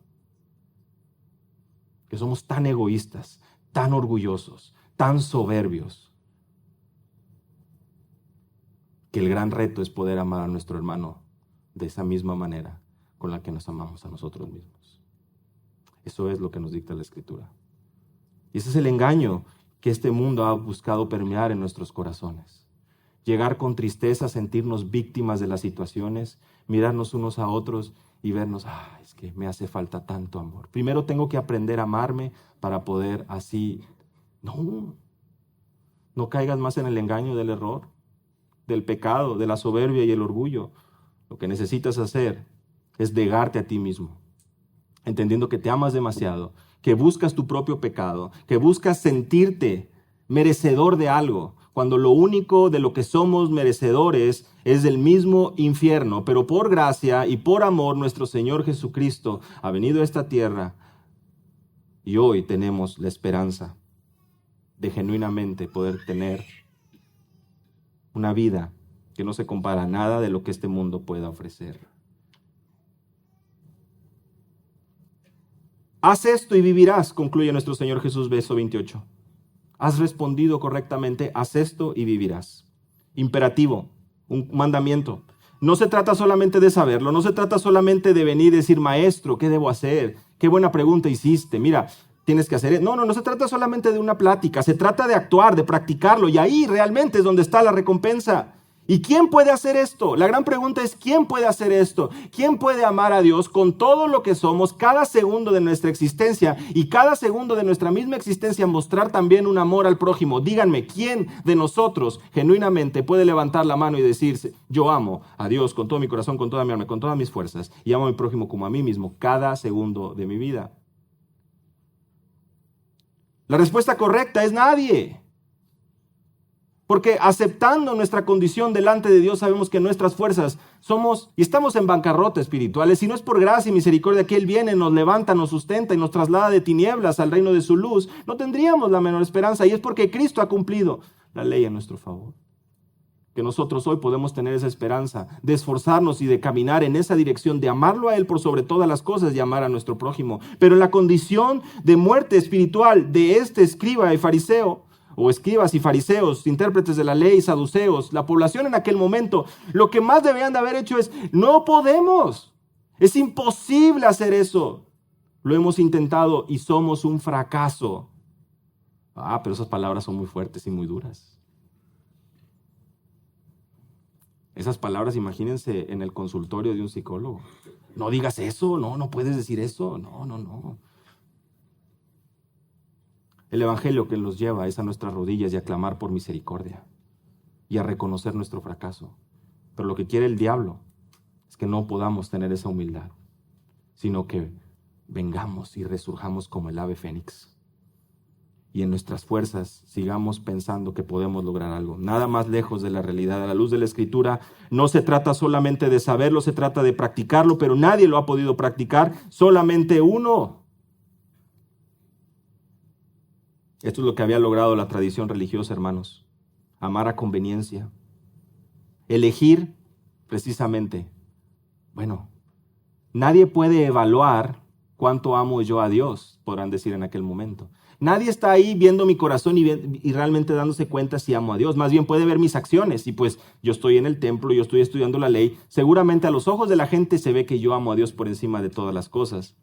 que somos tan egoístas, tan orgullosos, tan soberbios, que el gran reto es poder amar a nuestro hermano de esa misma manera con la que nos amamos a nosotros mismos. Eso es lo que nos dicta la Escritura. Y ese es el engaño que este mundo ha buscado permear en nuestros corazones. Llegar con tristeza, sentirnos víctimas de las situaciones, mirarnos unos a otros y vernos, es que me hace falta tanto amor. Primero tengo que aprender a amarme para poder así. No caigas más en el engaño del error, del pecado, de la soberbia y el orgullo. Lo que necesitas hacer es negarte a ti mismo, entendiendo que te amas demasiado, que buscas tu propio pecado, que buscas sentirte merecedor de algo, cuando lo único de lo que somos merecedores es del mismo infierno. Pero por gracia y por amor nuestro Señor Jesucristo ha venido a esta tierra y hoy tenemos la esperanza de genuinamente poder tener una vida que no se compara a nada de lo que este mundo pueda ofrecer. Haz esto y vivirás, concluye nuestro Señor Jesús, verso 28. Has respondido correctamente, haz esto y vivirás. Imperativo, un mandamiento. No se trata solamente de saberlo, no se trata solamente de venir y decir, maestro, ¿qué debo hacer? Qué buena pregunta hiciste, mira, tienes que hacer. No se trata solamente de una plática, se trata de actuar, de practicarlo, y ahí realmente es donde está la recompensa. ¿Y quién puede hacer esto? La gran pregunta es, ¿quién puede hacer esto? ¿Quién puede amar a Dios con todo lo que somos, cada segundo de nuestra existencia y cada segundo de nuestra misma existencia mostrar también un amor al prójimo? Díganme, ¿quién de nosotros genuinamente puede levantar la mano y decirse, yo amo a Dios con todo mi corazón, con toda mi alma, con todas mis fuerzas y amo a mi prójimo como a mí mismo cada segundo de mi vida? La respuesta correcta es nadie. Porque aceptando nuestra condición delante de Dios, sabemos que nuestras fuerzas somos y estamos en bancarrota espiritual. Si no es por gracia y misericordia que Él viene, nos levanta, nos sustenta y nos traslada de tinieblas al reino de su luz, no tendríamos la menor esperanza. Y es porque Cristo ha cumplido la ley a nuestro favor. Que nosotros hoy podemos tener esa esperanza de esforzarnos y de caminar en esa dirección, de amarlo a Él por sobre todas las cosas y amar a nuestro prójimo. Pero en la condición de muerte espiritual de este escriba y fariseo, o escribas y fariseos, intérpretes de la ley, saduceos, la población en aquel momento, lo que más debían de haber hecho es, no podemos, es imposible hacer eso. Lo hemos intentado y somos un fracaso. Pero esas palabras son muy fuertes y muy duras. Esas palabras, imagínense en el consultorio de un psicólogo. No digas eso, no puedes decir eso, no. El evangelio que nos lleva es a nuestras rodillas y a clamar por misericordia y a reconocer nuestro fracaso. Pero lo que quiere el diablo es que no podamos tener esa humildad, sino que vengamos y resurjamos como el ave fénix. Y en nuestras fuerzas sigamos pensando que podemos lograr algo. Nada más lejos de la realidad. A la luz de la Escritura, no se trata solamente de saberlo, se trata de practicarlo, pero nadie lo ha podido practicar, solamente uno. Esto es lo que había logrado la tradición religiosa, hermanos. Amar a conveniencia. Elegir precisamente. Nadie puede evaluar cuánto amo yo a Dios, podrán decir en aquel momento. Nadie está ahí viendo mi corazón y realmente dándose cuenta si amo a Dios. Más bien puede ver mis acciones. Y pues yo estoy en el templo, yo estoy estudiando la ley. Seguramente a los ojos de la gente se ve que yo amo a Dios por encima de todas las cosas.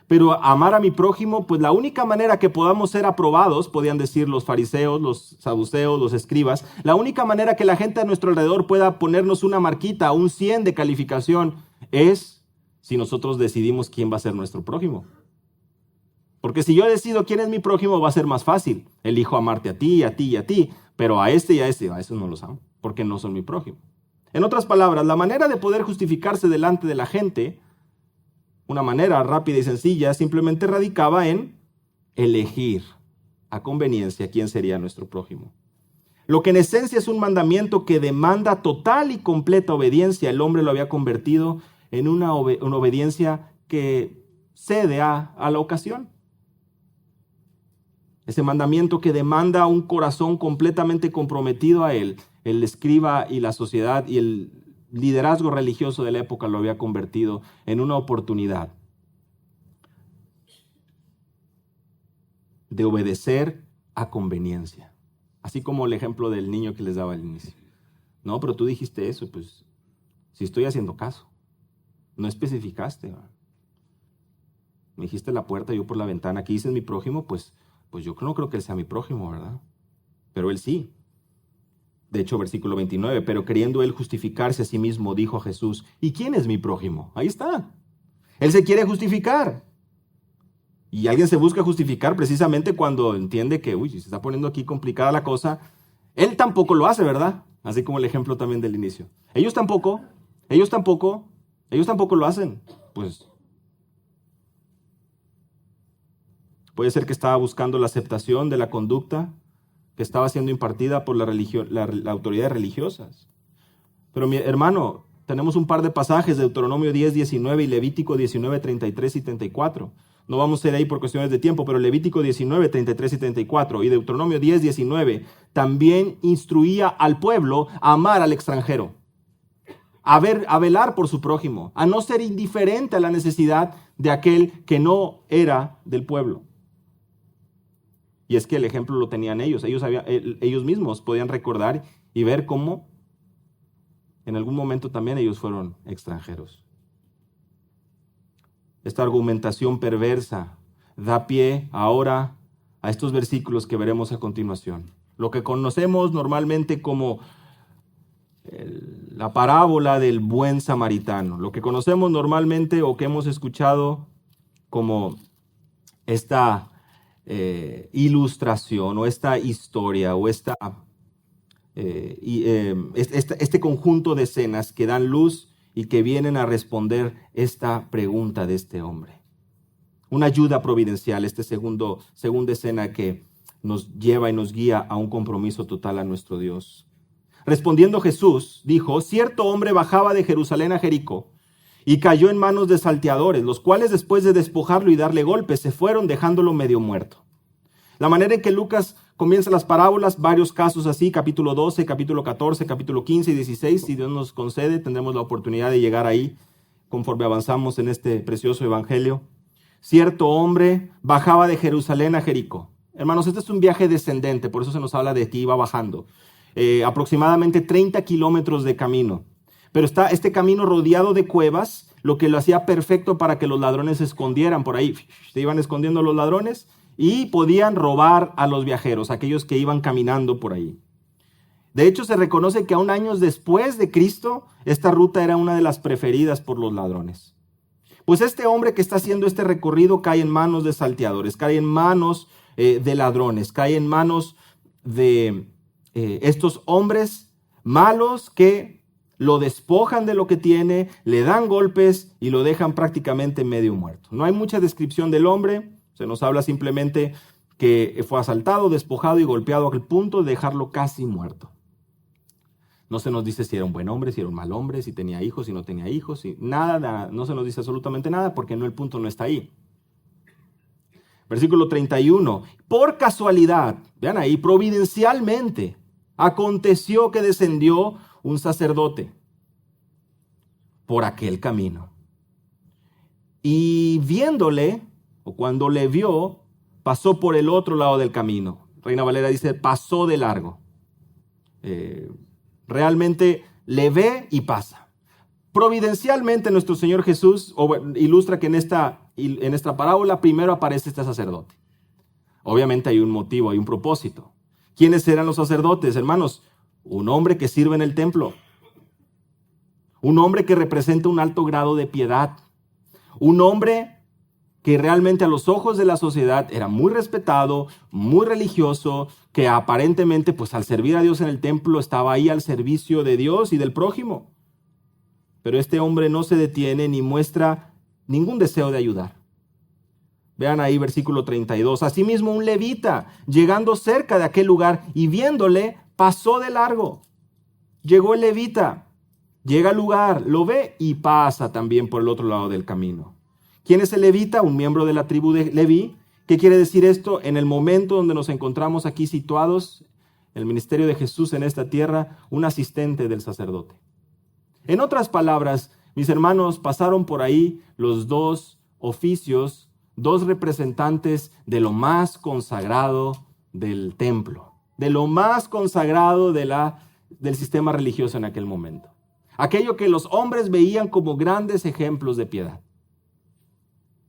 Pero amar a mi prójimo, pues la única manera que podamos ser aprobados, podían decir los fariseos, los saduceos, los escribas, la única manera que la gente a nuestro alrededor pueda ponernos una marquita, un 100 de calificación, es si nosotros decidimos quién va a ser nuestro prójimo. Porque si yo decido quién es mi prójimo, va a ser más fácil. Elijo amarte a ti, a ti y a ti, pero a este y a esos no los amo, porque no son mi prójimo. En otras palabras, la manera de poder justificarse delante de la gente, una manera rápida y sencilla, simplemente radicaba en elegir a conveniencia quién sería nuestro prójimo. Lo que en esencia es un mandamiento que demanda total y completa obediencia, el hombre lo había convertido en una obediencia que cede a la ocasión. Ese mandamiento que demanda un corazón completamente comprometido a él, el escriba y la sociedad y el liderazgo religioso de la época lo había convertido en una oportunidad de obedecer a conveniencia. Así como el ejemplo del niño que les daba al inicio. No, pero tú dijiste eso, pues si estoy haciendo caso. No especificaste. Me dijiste la puerta, yo por la ventana. Aquí dices mi prójimo, pues yo no creo que él sea mi prójimo, ¿verdad? Pero él sí. De hecho, versículo 29, pero queriendo él justificarse a sí mismo, dijo a Jesús, ¿y quién es mi prójimo? Ahí está. Él se quiere justificar. Y alguien se busca justificar precisamente cuando entiende que, se está poniendo aquí complicada la cosa. Él tampoco lo hace, ¿verdad? Así como el ejemplo también del inicio. Ellos tampoco lo hacen. Pues puede ser que estaba buscando la aceptación de la conducta que estaba siendo impartida por la autoridades religiosas. Pero mi hermano, tenemos un par de pasajes de Deuteronomio 10, 19 y Levítico 19, 33 y 34. No vamos a ir ahí por cuestiones de tiempo, pero Levítico 19, 33 y 34 y Deuteronomio 10, 19 también instruía al pueblo a amar al extranjero, a velar por su prójimo, a no ser indiferente a la necesidad de aquel que no era del pueblo. Y es que el ejemplo lo tenían ellos. Ellos mismos podían recordar y ver cómo en algún momento también ellos fueron extranjeros. Esta argumentación perversa da pie ahora a estos versículos que veremos a continuación. Lo que conocemos normalmente como la parábola del buen samaritano, lo que conocemos normalmente o que hemos escuchado como esta ilustración o esta historia o este conjunto de escenas que dan luz y que vienen a responder esta pregunta de este hombre. Una ayuda providencial, segunda escena que nos lleva y nos guía a un compromiso total a nuestro Dios. Respondiendo Jesús, dijo, cierto hombre bajaba de Jerusalén a Jericó y cayó en manos de salteadores, los cuales después de despojarlo y darle golpes, se fueron dejándolo medio muerto. La manera en que Lucas comienza las parábolas, varios casos así, capítulo 12, capítulo 14, capítulo 15 y 16, si Dios nos concede, tendremos la oportunidad de llegar ahí conforme avanzamos en este precioso evangelio. Cierto hombre bajaba de Jerusalén a Jericó. Hermanos, este es un viaje descendente, por eso se nos habla de que iba bajando. Aproximadamente 30 kilómetros de camino. Pero está este camino rodeado de cuevas, lo que lo hacía perfecto para que los ladrones se escondieran por ahí. Se iban escondiendo los ladrones y podían robar a los viajeros, aquellos que iban caminando por ahí. De hecho, se reconoce que aún años después de Cristo, esta ruta era una de las preferidas por los ladrones. Pues este hombre que está haciendo este recorrido cae en manos de salteadores, cae en manos de ladrones, cae en manos de estos hombres malos que lo despojan de lo que tiene, le dan golpes y lo dejan prácticamente medio muerto. No hay mucha descripción del hombre, se nos habla simplemente que fue asaltado, despojado y golpeado al punto de dejarlo casi muerto. No se nos dice si era un buen hombre, si era un mal hombre, si tenía hijos, si no tenía hijos, nada, no se nos dice absolutamente nada porque el punto no está ahí. Versículo 31, por casualidad, vean ahí, providencialmente, aconteció que descendió un sacerdote por aquel camino. Y viéndole, o cuando le vio, pasó por el otro lado del camino. Reina Valera dice, pasó de largo. Realmente le ve y pasa. Providencialmente nuestro Señor Jesús ilustra que en esta parábola primero aparece este sacerdote. Obviamente hay un motivo, hay un propósito. ¿Quiénes eran los sacerdotes, hermanos? Un hombre que sirve en el templo. Un hombre que representa un alto grado de piedad. Un hombre que realmente a los ojos de la sociedad era muy respetado, muy religioso, que aparentemente pues al servir a Dios en el templo estaba ahí al servicio de Dios y del prójimo. Pero este hombre no se detiene ni muestra ningún deseo de ayudar. Vean ahí versículo 32. Asimismo un levita, llegando cerca de aquel lugar y viéndole, pasó de largo. Llegó el levita, llega al lugar, lo ve y pasa también por el otro lado del camino. ¿Quién es el levita? Un miembro de la tribu de Leví. ¿Qué quiere decir esto? En el momento donde nos encontramos aquí situados, el ministerio de Jesús en esta tierra, un asistente del sacerdote. En otras palabras, mis hermanos, pasaron por ahí los dos oficios, dos representantes de lo más consagrado del templo, de lo más consagrado del sistema religioso en aquel momento. Aquello que los hombres veían como grandes ejemplos de piedad.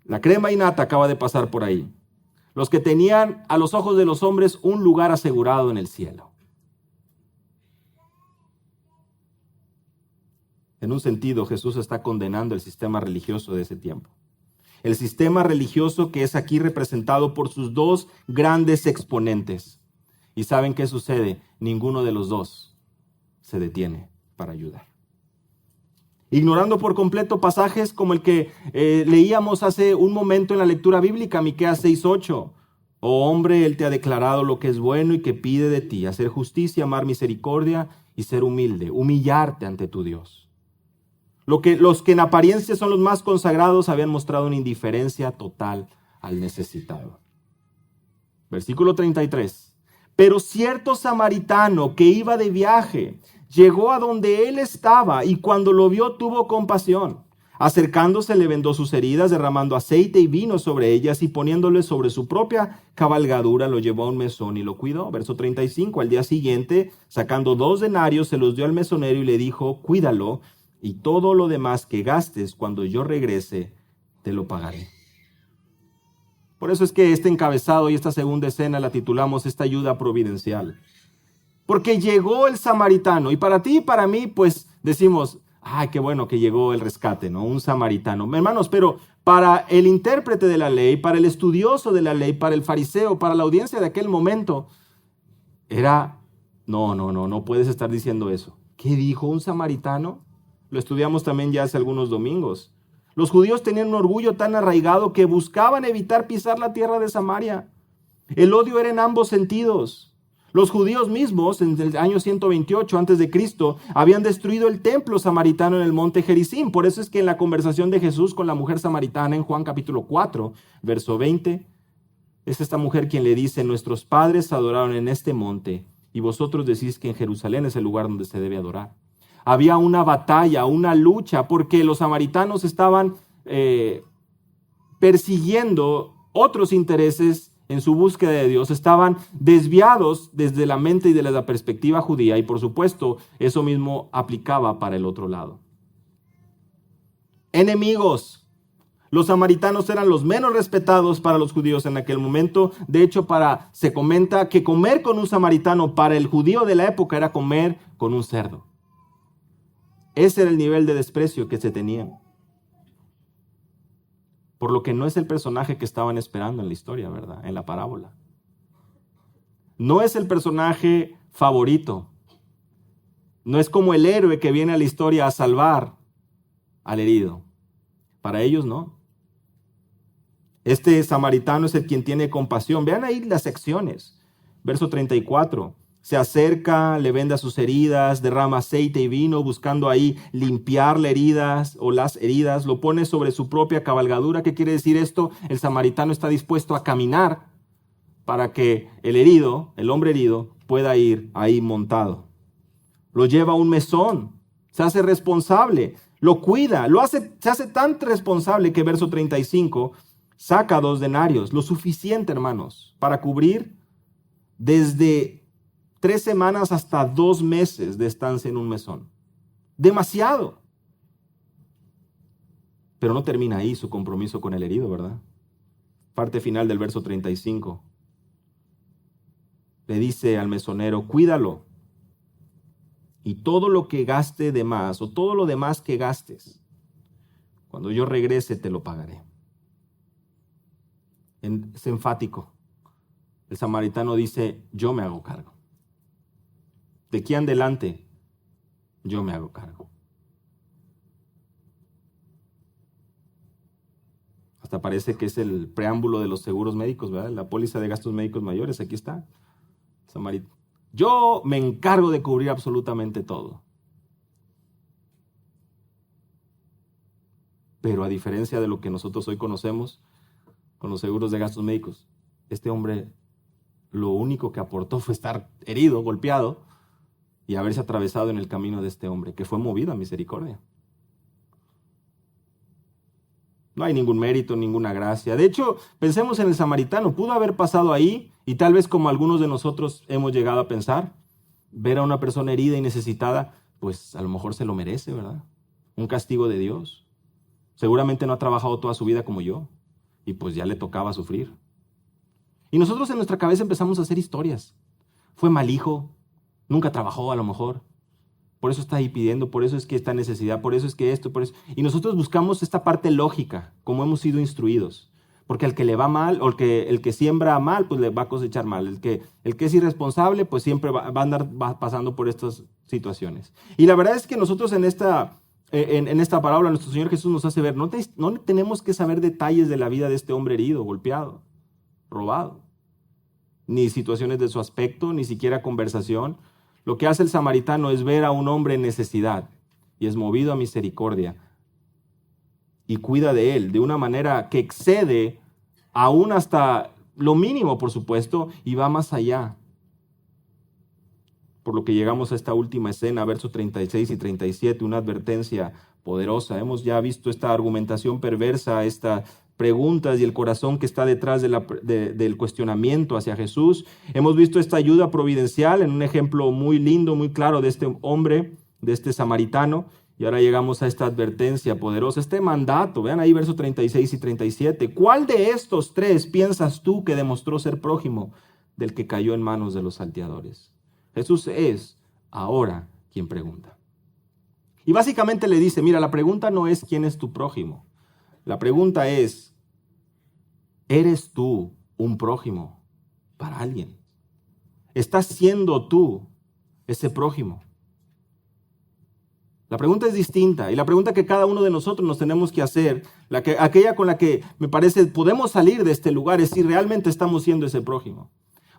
La crema innata acaba de pasar por ahí. Los que tenían a los ojos de los hombres un lugar asegurado en el cielo. En un sentido, Jesús está condenando el sistema religioso de ese tiempo. El sistema religioso que es aquí representado por sus dos grandes exponentes. ¿Y saben qué sucede? Ninguno de los dos se detiene para ayudar. Ignorando por completo pasajes como el que leíamos hace un momento en la lectura bíblica, Miqueas 6:8. Oh hombre, Él te ha declarado lo que es bueno y que pide de ti, hacer justicia, amar misericordia y ser humilde, humillarte ante tu Dios. Los que en apariencia son los más consagrados habían mostrado una indiferencia total al necesitado. Versículo 33. Pero cierto samaritano que iba de viaje llegó a donde él estaba y cuando lo vio tuvo compasión. Acercándose le vendó sus heridas, derramando aceite y vino sobre ellas y poniéndole sobre su propia cabalgadura lo llevó a un mesón y lo cuidó. Verso 35. Al día siguiente, sacando 2 denarios, se los dio al mesonero y le dijo, cuídalo. Y todo lo demás que gastes cuando yo regrese, te lo pagaré. Por eso es que este encabezado y esta segunda escena la titulamos esta ayuda providencial. porque llegó el samaritano. Y para ti y para mí, pues decimos, ay, qué bueno que llegó el rescate, ¿no? Un samaritano. Hermanos, pero para el intérprete de la ley, para el estudioso de la ley, para el fariseo, para la audiencia de aquel momento, era, no puedes estar diciendo eso. ¿Qué dijo un samaritano? Lo estudiamos también ya hace algunos domingos. Los judíos tenían un orgullo tan arraigado que buscaban evitar pisar la tierra de Samaria. El odio era en ambos sentidos. Los judíos mismos, en el año 128 a.C., habían destruido el templo samaritano en el monte Gerizim. Por eso es que en la conversación de Jesús con la mujer samaritana en Juan capítulo 4, verso 20, es esta mujer quien le dice, nuestros padres adoraron en este monte y vosotros decís que en Jerusalén es el lugar donde se debe adorar. Había una batalla, una lucha, porque los samaritanos estaban persiguiendo otros intereses en su búsqueda de Dios, estaban desviados desde la mente y desde la perspectiva judía, y por supuesto eso mismo aplicaba para el otro lado. Enemigos. Los samaritanos eran los menos respetados para los judíos en aquel momento. De hecho, se comenta que comer con un samaritano para el judío de la época era comer con un cerdo. Ese era el nivel de desprecio que se tenían. Por lo que no es el personaje que estaban esperando en la historia, ¿verdad? En la parábola. No es el personaje favorito. No es como el héroe que viene a la historia a salvar al herido. Para ellos no. Este samaritano es el quien tiene compasión. Vean ahí las secciones. Verso 34. Se acerca, le venda sus heridas, derrama aceite y vino, buscando ahí limpiar las heridas, lo pone sobre su propia cabalgadura. ¿Qué quiere decir esto? El samaritano está dispuesto a caminar para que el herido, el hombre herido, pueda ir ahí montado. Lo lleva a un mesón, se hace responsable, lo cuida, se hace tan responsable que verso 35 saca 2 denarios, lo suficiente, hermanos, para cubrir desde 3 semanas hasta 2 meses de estancia en un mesón. Demasiado. Pero no termina ahí su compromiso con el herido, ¿verdad? Parte final del verso 35. Le dice al mesonero, cuídalo. Y todo lo que gaste de más, o todo lo demás que gastes, cuando yo regrese te lo pagaré. Es enfático. El samaritano dice, yo me hago cargo. De aquí en adelante, yo me hago cargo. Hasta parece que es el preámbulo de los seguros médicos, ¿verdad? La póliza de gastos médicos mayores, aquí está. Yo me encargo de cubrir absolutamente todo. Pero a diferencia de lo que nosotros hoy conocemos con los seguros de gastos médicos, este hombre lo único que aportó fue estar herido, golpeado, y haberse atravesado en el camino de este hombre, que fue movido a misericordia. No hay ningún mérito, ninguna gracia. De hecho, pensemos en el samaritano. Pudo haber pasado ahí, y tal vez como algunos de nosotros hemos llegado a pensar, ver a una persona herida y necesitada, pues a lo mejor se lo merece, ¿verdad? Un castigo de Dios. Seguramente no ha trabajado toda su vida como yo, y pues ya le tocaba sufrir. Y nosotros en nuestra cabeza empezamos a hacer historias. Fue mal hijo, nunca trabajó a lo mejor. Por eso está ahí pidiendo, por eso es que está en necesidad, por eso es que esto, por eso. Y nosotros buscamos esta parte lógica, como hemos sido instruidos. Porque al que le va mal, o el que siembra mal, pues le va a cosechar mal. El que es irresponsable, pues siempre va a andar pasando por estas situaciones. Y la verdad es que nosotros en esta parábola, nuestro Señor Jesús nos hace ver, no tenemos que saber detalles de la vida de este hombre herido, golpeado, robado. Ni situaciones de su aspecto, ni siquiera conversación. Lo que hace el samaritano es ver a un hombre en necesidad y es movido a misericordia y cuida de él de una manera que excede aún hasta lo mínimo, por supuesto, y va más allá. Por lo que llegamos a esta última escena, versos 36 y 37, una advertencia poderosa. Hemos ya visto esta argumentación perversa, estas preguntas y el corazón que está detrás del cuestionamiento hacia Jesús. Hemos visto esta ayuda providencial en un ejemplo muy lindo, muy claro de este hombre, de este samaritano. Y ahora llegamos a esta advertencia poderosa, este mandato. Vean ahí versos 36 y 37. ¿Cuál de estos 3 piensas tú que demostró ser prójimo del que cayó en manos de los salteadores? Jesús es ahora quien pregunta. Y básicamente le dice, mira, la pregunta no es quién es tu prójimo. La pregunta es, ¿eres tú un prójimo para alguien? ¿Estás siendo tú ese prójimo? La pregunta es distinta y la pregunta que cada uno de nosotros nos tenemos que hacer, aquella con la que me parece podemos salir de este lugar, es si realmente estamos siendo ese prójimo.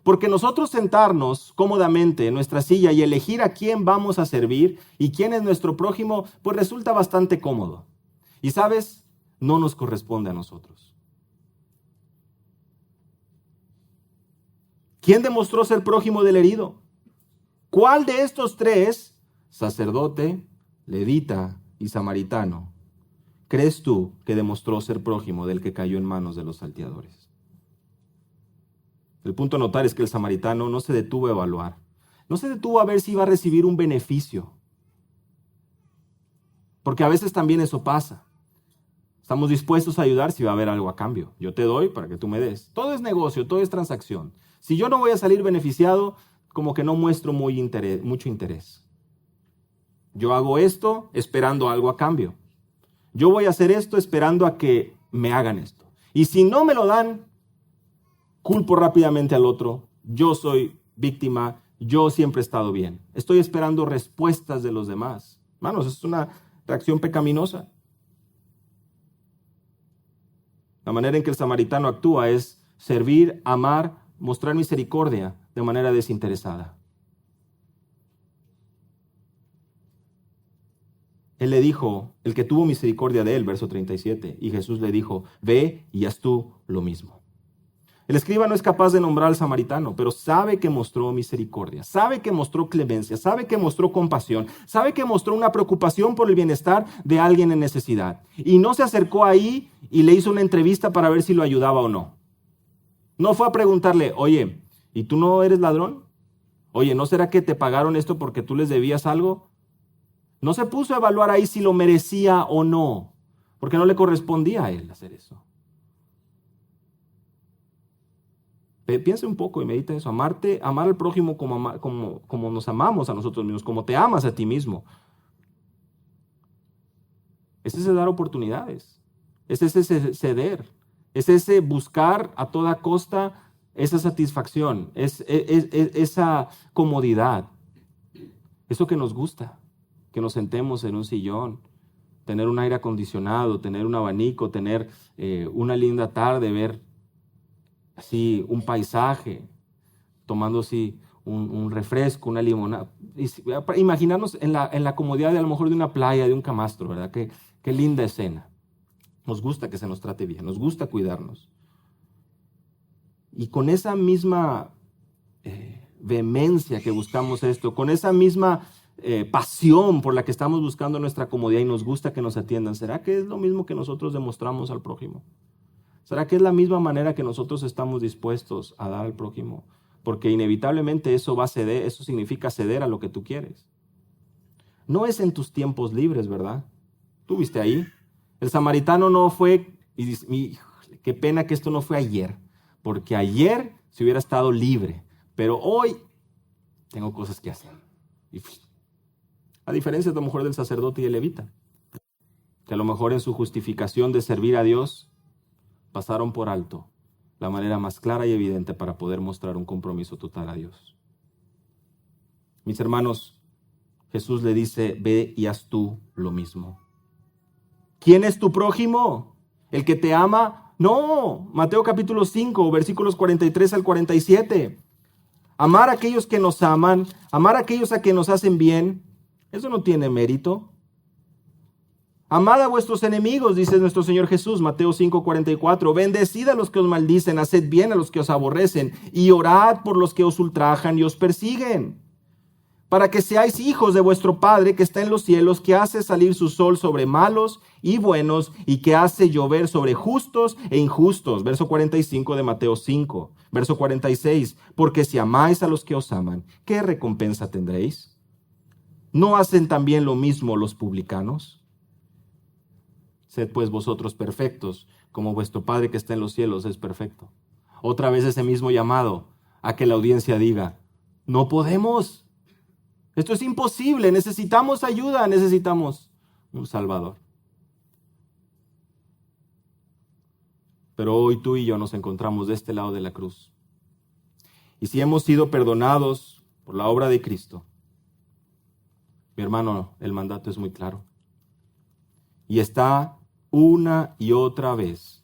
Porque nosotros sentarnos cómodamente en nuestra silla y elegir a quién vamos a servir y quién es nuestro prójimo, pues resulta bastante cómodo. Y sabes, no nos corresponde a nosotros. ¿Quién demostró ser prójimo del herido? ¿Cuál de estos tres, sacerdote, levita y samaritano, crees tú que demostró ser prójimo del que cayó en manos de los salteadores? El punto a notar es que el samaritano no se detuvo a evaluar, no se detuvo a ver si iba a recibir un beneficio, porque a veces también eso pasa. Estamos dispuestos a ayudar si va a haber algo a cambio. Yo te doy para que tú me des. Todo es negocio, todo es transacción. Si yo no voy a salir beneficiado, como que no muestro mucho interés. Yo hago esto esperando algo a cambio. Yo voy a hacer esto esperando a que me hagan esto. Y si no me lo dan, culpo rápidamente al otro. Yo soy víctima. Yo siempre he estado bien. Estoy esperando respuestas de los demás. Hermanos, es una reacción pecaminosa. La manera en que el samaritano actúa es servir, amar, mostrar misericordia de manera desinteresada. Él le dijo, el que tuvo misericordia de él, verso 37, y Jesús le dijo, ve y haz tú lo mismo. El escriba no es capaz de nombrar al samaritano, pero sabe que mostró misericordia, sabe que mostró clemencia, sabe que mostró compasión, sabe que mostró una preocupación por el bienestar de alguien en necesidad. Y no se acercó ahí y le hizo una entrevista para ver si lo ayudaba o no. No fue a preguntarle, oye, ¿y tú no eres ladrón? Oye, ¿no será que te pagaron esto porque tú les debías algo? No se puso a evaluar ahí si lo merecía o no, porque no le correspondía a él hacer eso. Piensa un poco y medita en eso. Amar al prójimo como nos amamos a nosotros mismos, como te amas a ti mismo. Es ese dar oportunidades. Es ese ceder. Es ese buscar a toda costa esa satisfacción. Es esa comodidad. Eso que nos gusta. Que nos sentemos en un sillón. Tener un aire acondicionado. Tener un abanico. Tener una linda tarde. Ver así un paisaje, tomando así un refresco, una limonada. Imaginarnos en la comodidad de a lo mejor de una playa, de un camastro, ¿verdad? Qué linda escena. Nos gusta que se nos trate bien, nos gusta cuidarnos. Y con esa misma vehemencia que buscamos esto, con esa misma pasión por la que estamos buscando nuestra comodidad y nos gusta que nos atiendan, ¿será que es lo mismo que nosotros demostramos al prójimo? ¿Será que es la misma manera que nosotros estamos dispuestos a dar al prójimo? Porque inevitablemente eso va a ceder, eso significa ceder a lo que tú quieres. No es en tus tiempos libres, ¿verdad? Tú viste ahí. El samaritano no fue, y dice, híjole, qué pena que esto no fue ayer, porque ayer se hubiera estado libre, pero hoy tengo cosas que hacer. A diferencia a lo mejor del sacerdote y el levita, que a lo mejor en su justificación de servir a Dios, pasaron por alto la manera más clara y evidente para poder mostrar un compromiso total a Dios. Mis hermanos, Jesús le dice, ve y haz tú lo mismo. ¿Quién es tu prójimo? ¿El que te ama? No, Mateo capítulo 5, versículos 43 al 47. Amar a aquellos que nos aman, amar a aquellos a que nos hacen bien, eso no tiene mérito. Amad a vuestros enemigos, dice nuestro Señor Jesús, Mateo 5:44. Bendecid a los que os maldicen, haced bien a los que os aborrecen, y orad por los que os ultrajan y os persiguen, para que seáis hijos de vuestro Padre que está en los cielos, que hace salir su sol sobre malos y buenos, y que hace llover sobre justos e injustos. Verso 45 de Mateo 5. Verso 46. Porque si amáis a los que os aman, ¿qué recompensa tendréis? ¿No hacen también lo mismo los publicanos? Sed pues vosotros perfectos, como vuestro Padre que está en los cielos es perfecto. Otra vez ese mismo llamado a que la audiencia diga, no podemos, Esto es imposible, necesitamos ayuda, necesitamos un Salvador. Pero hoy tú y yo nos encontramos de este lado de la cruz. Y si hemos sido perdonados por la obra de Cristo, mi hermano, el mandato es muy claro. Y está una y otra vez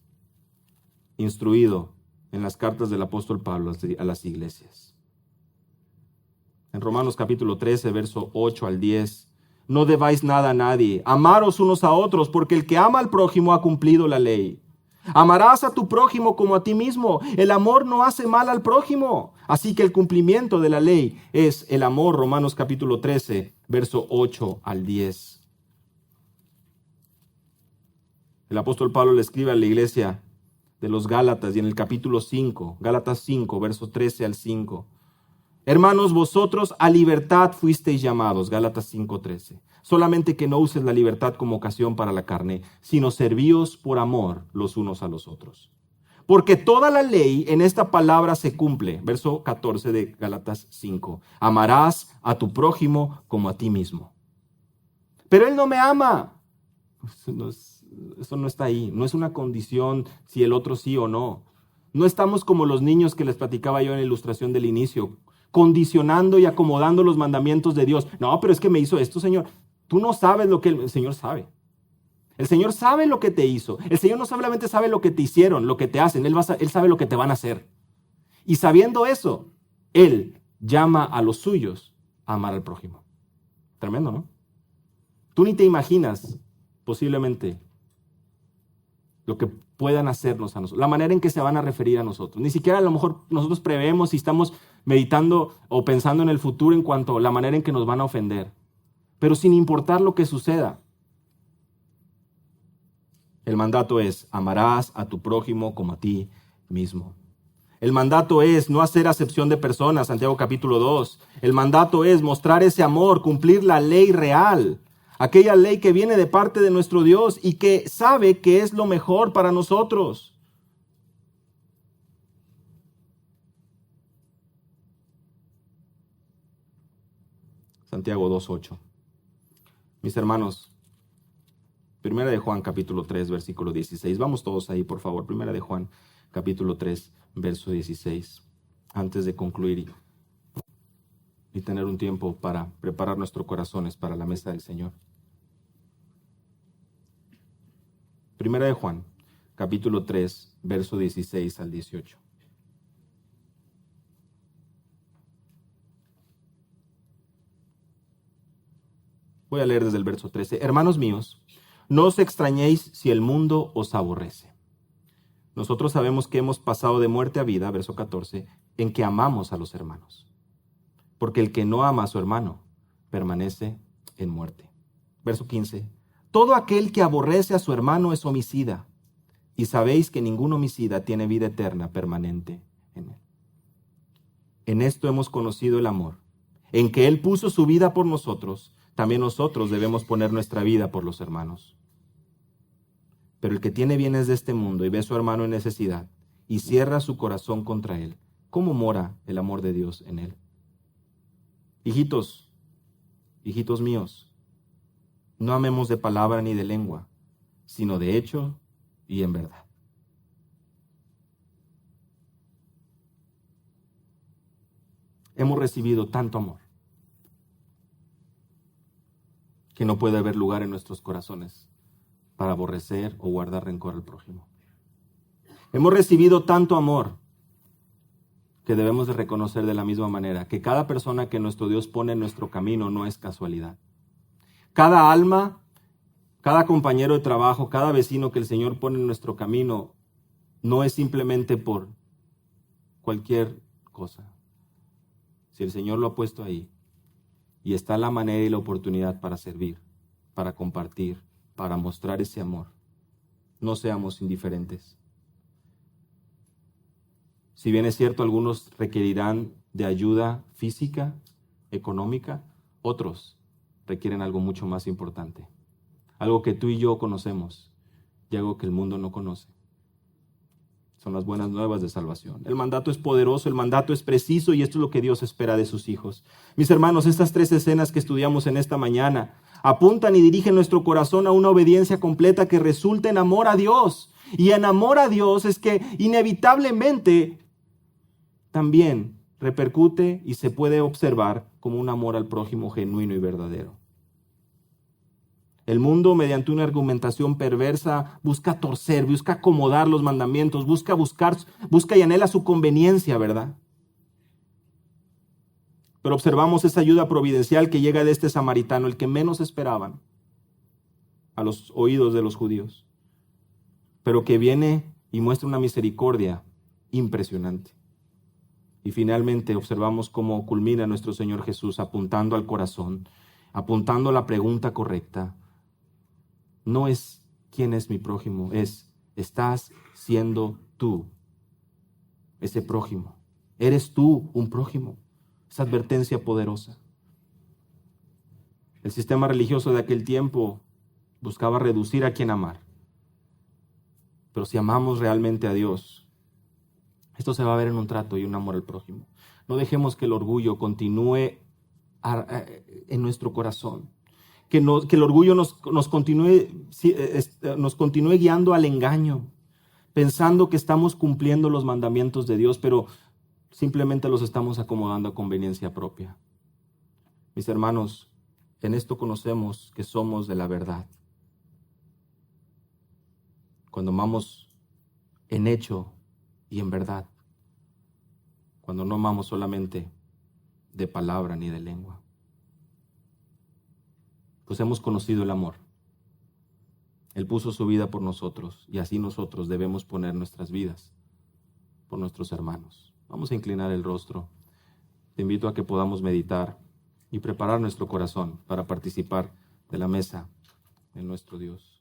instruido en las cartas del apóstol Pablo a las iglesias. En Romanos capítulo 13, verso 8 al 10, no debáis nada a nadie, amaros unos a otros, porque el que ama al prójimo ha cumplido la ley. Amarás a tu prójimo como a ti mismo. El amor no hace mal al prójimo. Así que el cumplimiento de la ley es el amor. Romanos capítulo 13, verso 8 al 10. El apóstol Pablo le escribe a la iglesia de los Gálatas y en el capítulo 5, Gálatas 5, verso 13 al 5. Hermanos, vosotros a libertad fuisteis llamados, Gálatas 5:13. Solamente que no uses la libertad como ocasión para la carne, sino servíos por amor los unos a los otros. Porque toda la ley en esta palabra se cumple, verso 14 de Gálatas 5. Amarás a tu prójimo como a ti mismo. Pero él no me ama. Eso no está ahí, no es una condición si el otro sí o no. No estamos como los niños que les platicaba yo en la ilustración del inicio, condicionando y acomodando los mandamientos de Dios. No, pero es que me hizo esto, Señor. Tú no sabes lo que el Señor sabe. El Señor sabe lo que te hizo. El Señor no solamente sabe lo que te hicieron, lo que te hacen. Él sabe lo que te van a hacer. Y sabiendo eso, Él llama a los suyos a amar al prójimo. Tremendo, ¿no? Tú ni te imaginas, posiblemente, lo que puedan hacernos a nosotros, la manera en que se van a referir a nosotros. Ni siquiera a lo mejor nosotros preveemos si estamos meditando o pensando en el futuro en cuanto a la manera en que nos van a ofender. Pero sin importar lo que suceda, el mandato es: amarás a tu prójimo como a ti mismo. El mandato es no hacer acepción de personas, Santiago capítulo 2. El mandato es mostrar ese amor, cumplir la ley real. Aquella ley que viene de parte de nuestro Dios y que sabe que es lo mejor para nosotros. Santiago 2:8. Mis hermanos, Primera de Juan capítulo 3, versículo 16. Vamos todos ahí, por favor. Primera de Juan capítulo 3, verso 16. Antes de concluir y tener un tiempo para preparar nuestros corazones para la mesa del Señor. Primera de Juan, capítulo 3, verso 16 al 18. Voy a leer desde el verso 13. Hermanos míos, no os extrañéis si el mundo os aborrece. Nosotros sabemos que hemos pasado de muerte a vida, verso 14, en que amamos a los hermanos. Porque el que no ama a su hermano permanece en muerte. Verso 15. Todo aquel que aborrece a su hermano es homicida, y sabéis que ningún homicida tiene vida eterna permanente en él. En esto hemos conocido el amor, en que Él puso su vida por nosotros, también nosotros debemos poner nuestra vida por los hermanos. Pero el que tiene bienes de este mundo y ve a su hermano en necesidad y cierra su corazón contra él, ¿cómo mora el amor de Dios en él? Hijitos míos, no amemos de palabra ni de lengua, sino de hecho y en verdad. Hemos recibido tanto amor que no puede haber lugar en nuestros corazones para aborrecer o guardar rencor al prójimo. Hemos recibido tanto amor que debemos de reconocer de la misma manera que cada persona que nuestro Dios pone en nuestro camino no es casualidad. Cada alma, cada compañero de trabajo, cada vecino que el Señor pone en nuestro camino no es simplemente por cualquier cosa. Si el Señor lo ha puesto ahí y está la manera y la oportunidad para servir, para compartir, para mostrar ese amor, no seamos indiferentes. Si bien es cierto, algunos requerirán de ayuda física, económica, otros requieren algo mucho más importante. Algo que tú y yo conocemos y algo que el mundo no conoce. Son las buenas nuevas de salvación. El mandato es poderoso, el mandato es preciso y esto es lo que Dios espera de sus hijos. Mis hermanos, estas 3 escenas que estudiamos en esta mañana apuntan y dirigen nuestro corazón a una obediencia completa que resulta en amor a Dios. Y en amor a Dios es que inevitablemente también repercute y se puede observar como un amor al prójimo genuino y verdadero. El mundo, mediante una argumentación perversa, busca torcer, busca acomodar los mandamientos, busca y anhela su conveniencia, ¿verdad? Pero observamos esa ayuda providencial que llega de este samaritano, el que menos esperaban a los oídos de los judíos, pero que viene y muestra una misericordia impresionante. Y finalmente observamos cómo culmina nuestro Señor Jesús apuntando al corazón, apuntando a la pregunta correcta. No es quién es mi prójimo, es estás siendo tú ese prójimo. Eres tú un prójimo. Esa advertencia poderosa. El sistema religioso de aquel tiempo buscaba reducir a quien amar. Pero si amamos realmente a Dios, esto se va a ver en un trato y un amor al prójimo. No dejemos que el orgullo continúe en nuestro corazón. Que el orgullo nos continúe guiando al engaño, pensando que estamos cumpliendo los mandamientos de Dios, pero simplemente los estamos acomodando a conveniencia propia. Mis hermanos, en esto conocemos que somos de la verdad. Cuando amamos en hecho y en verdad. Cuando no amamos solamente de palabra ni de lengua. Pues hemos conocido el amor. Él puso su vida por nosotros y así nosotros debemos poner nuestras vidas por nuestros hermanos. Vamos a inclinar el rostro. Te invito a que podamos meditar y preparar nuestro corazón para participar de la mesa de nuestro Dios.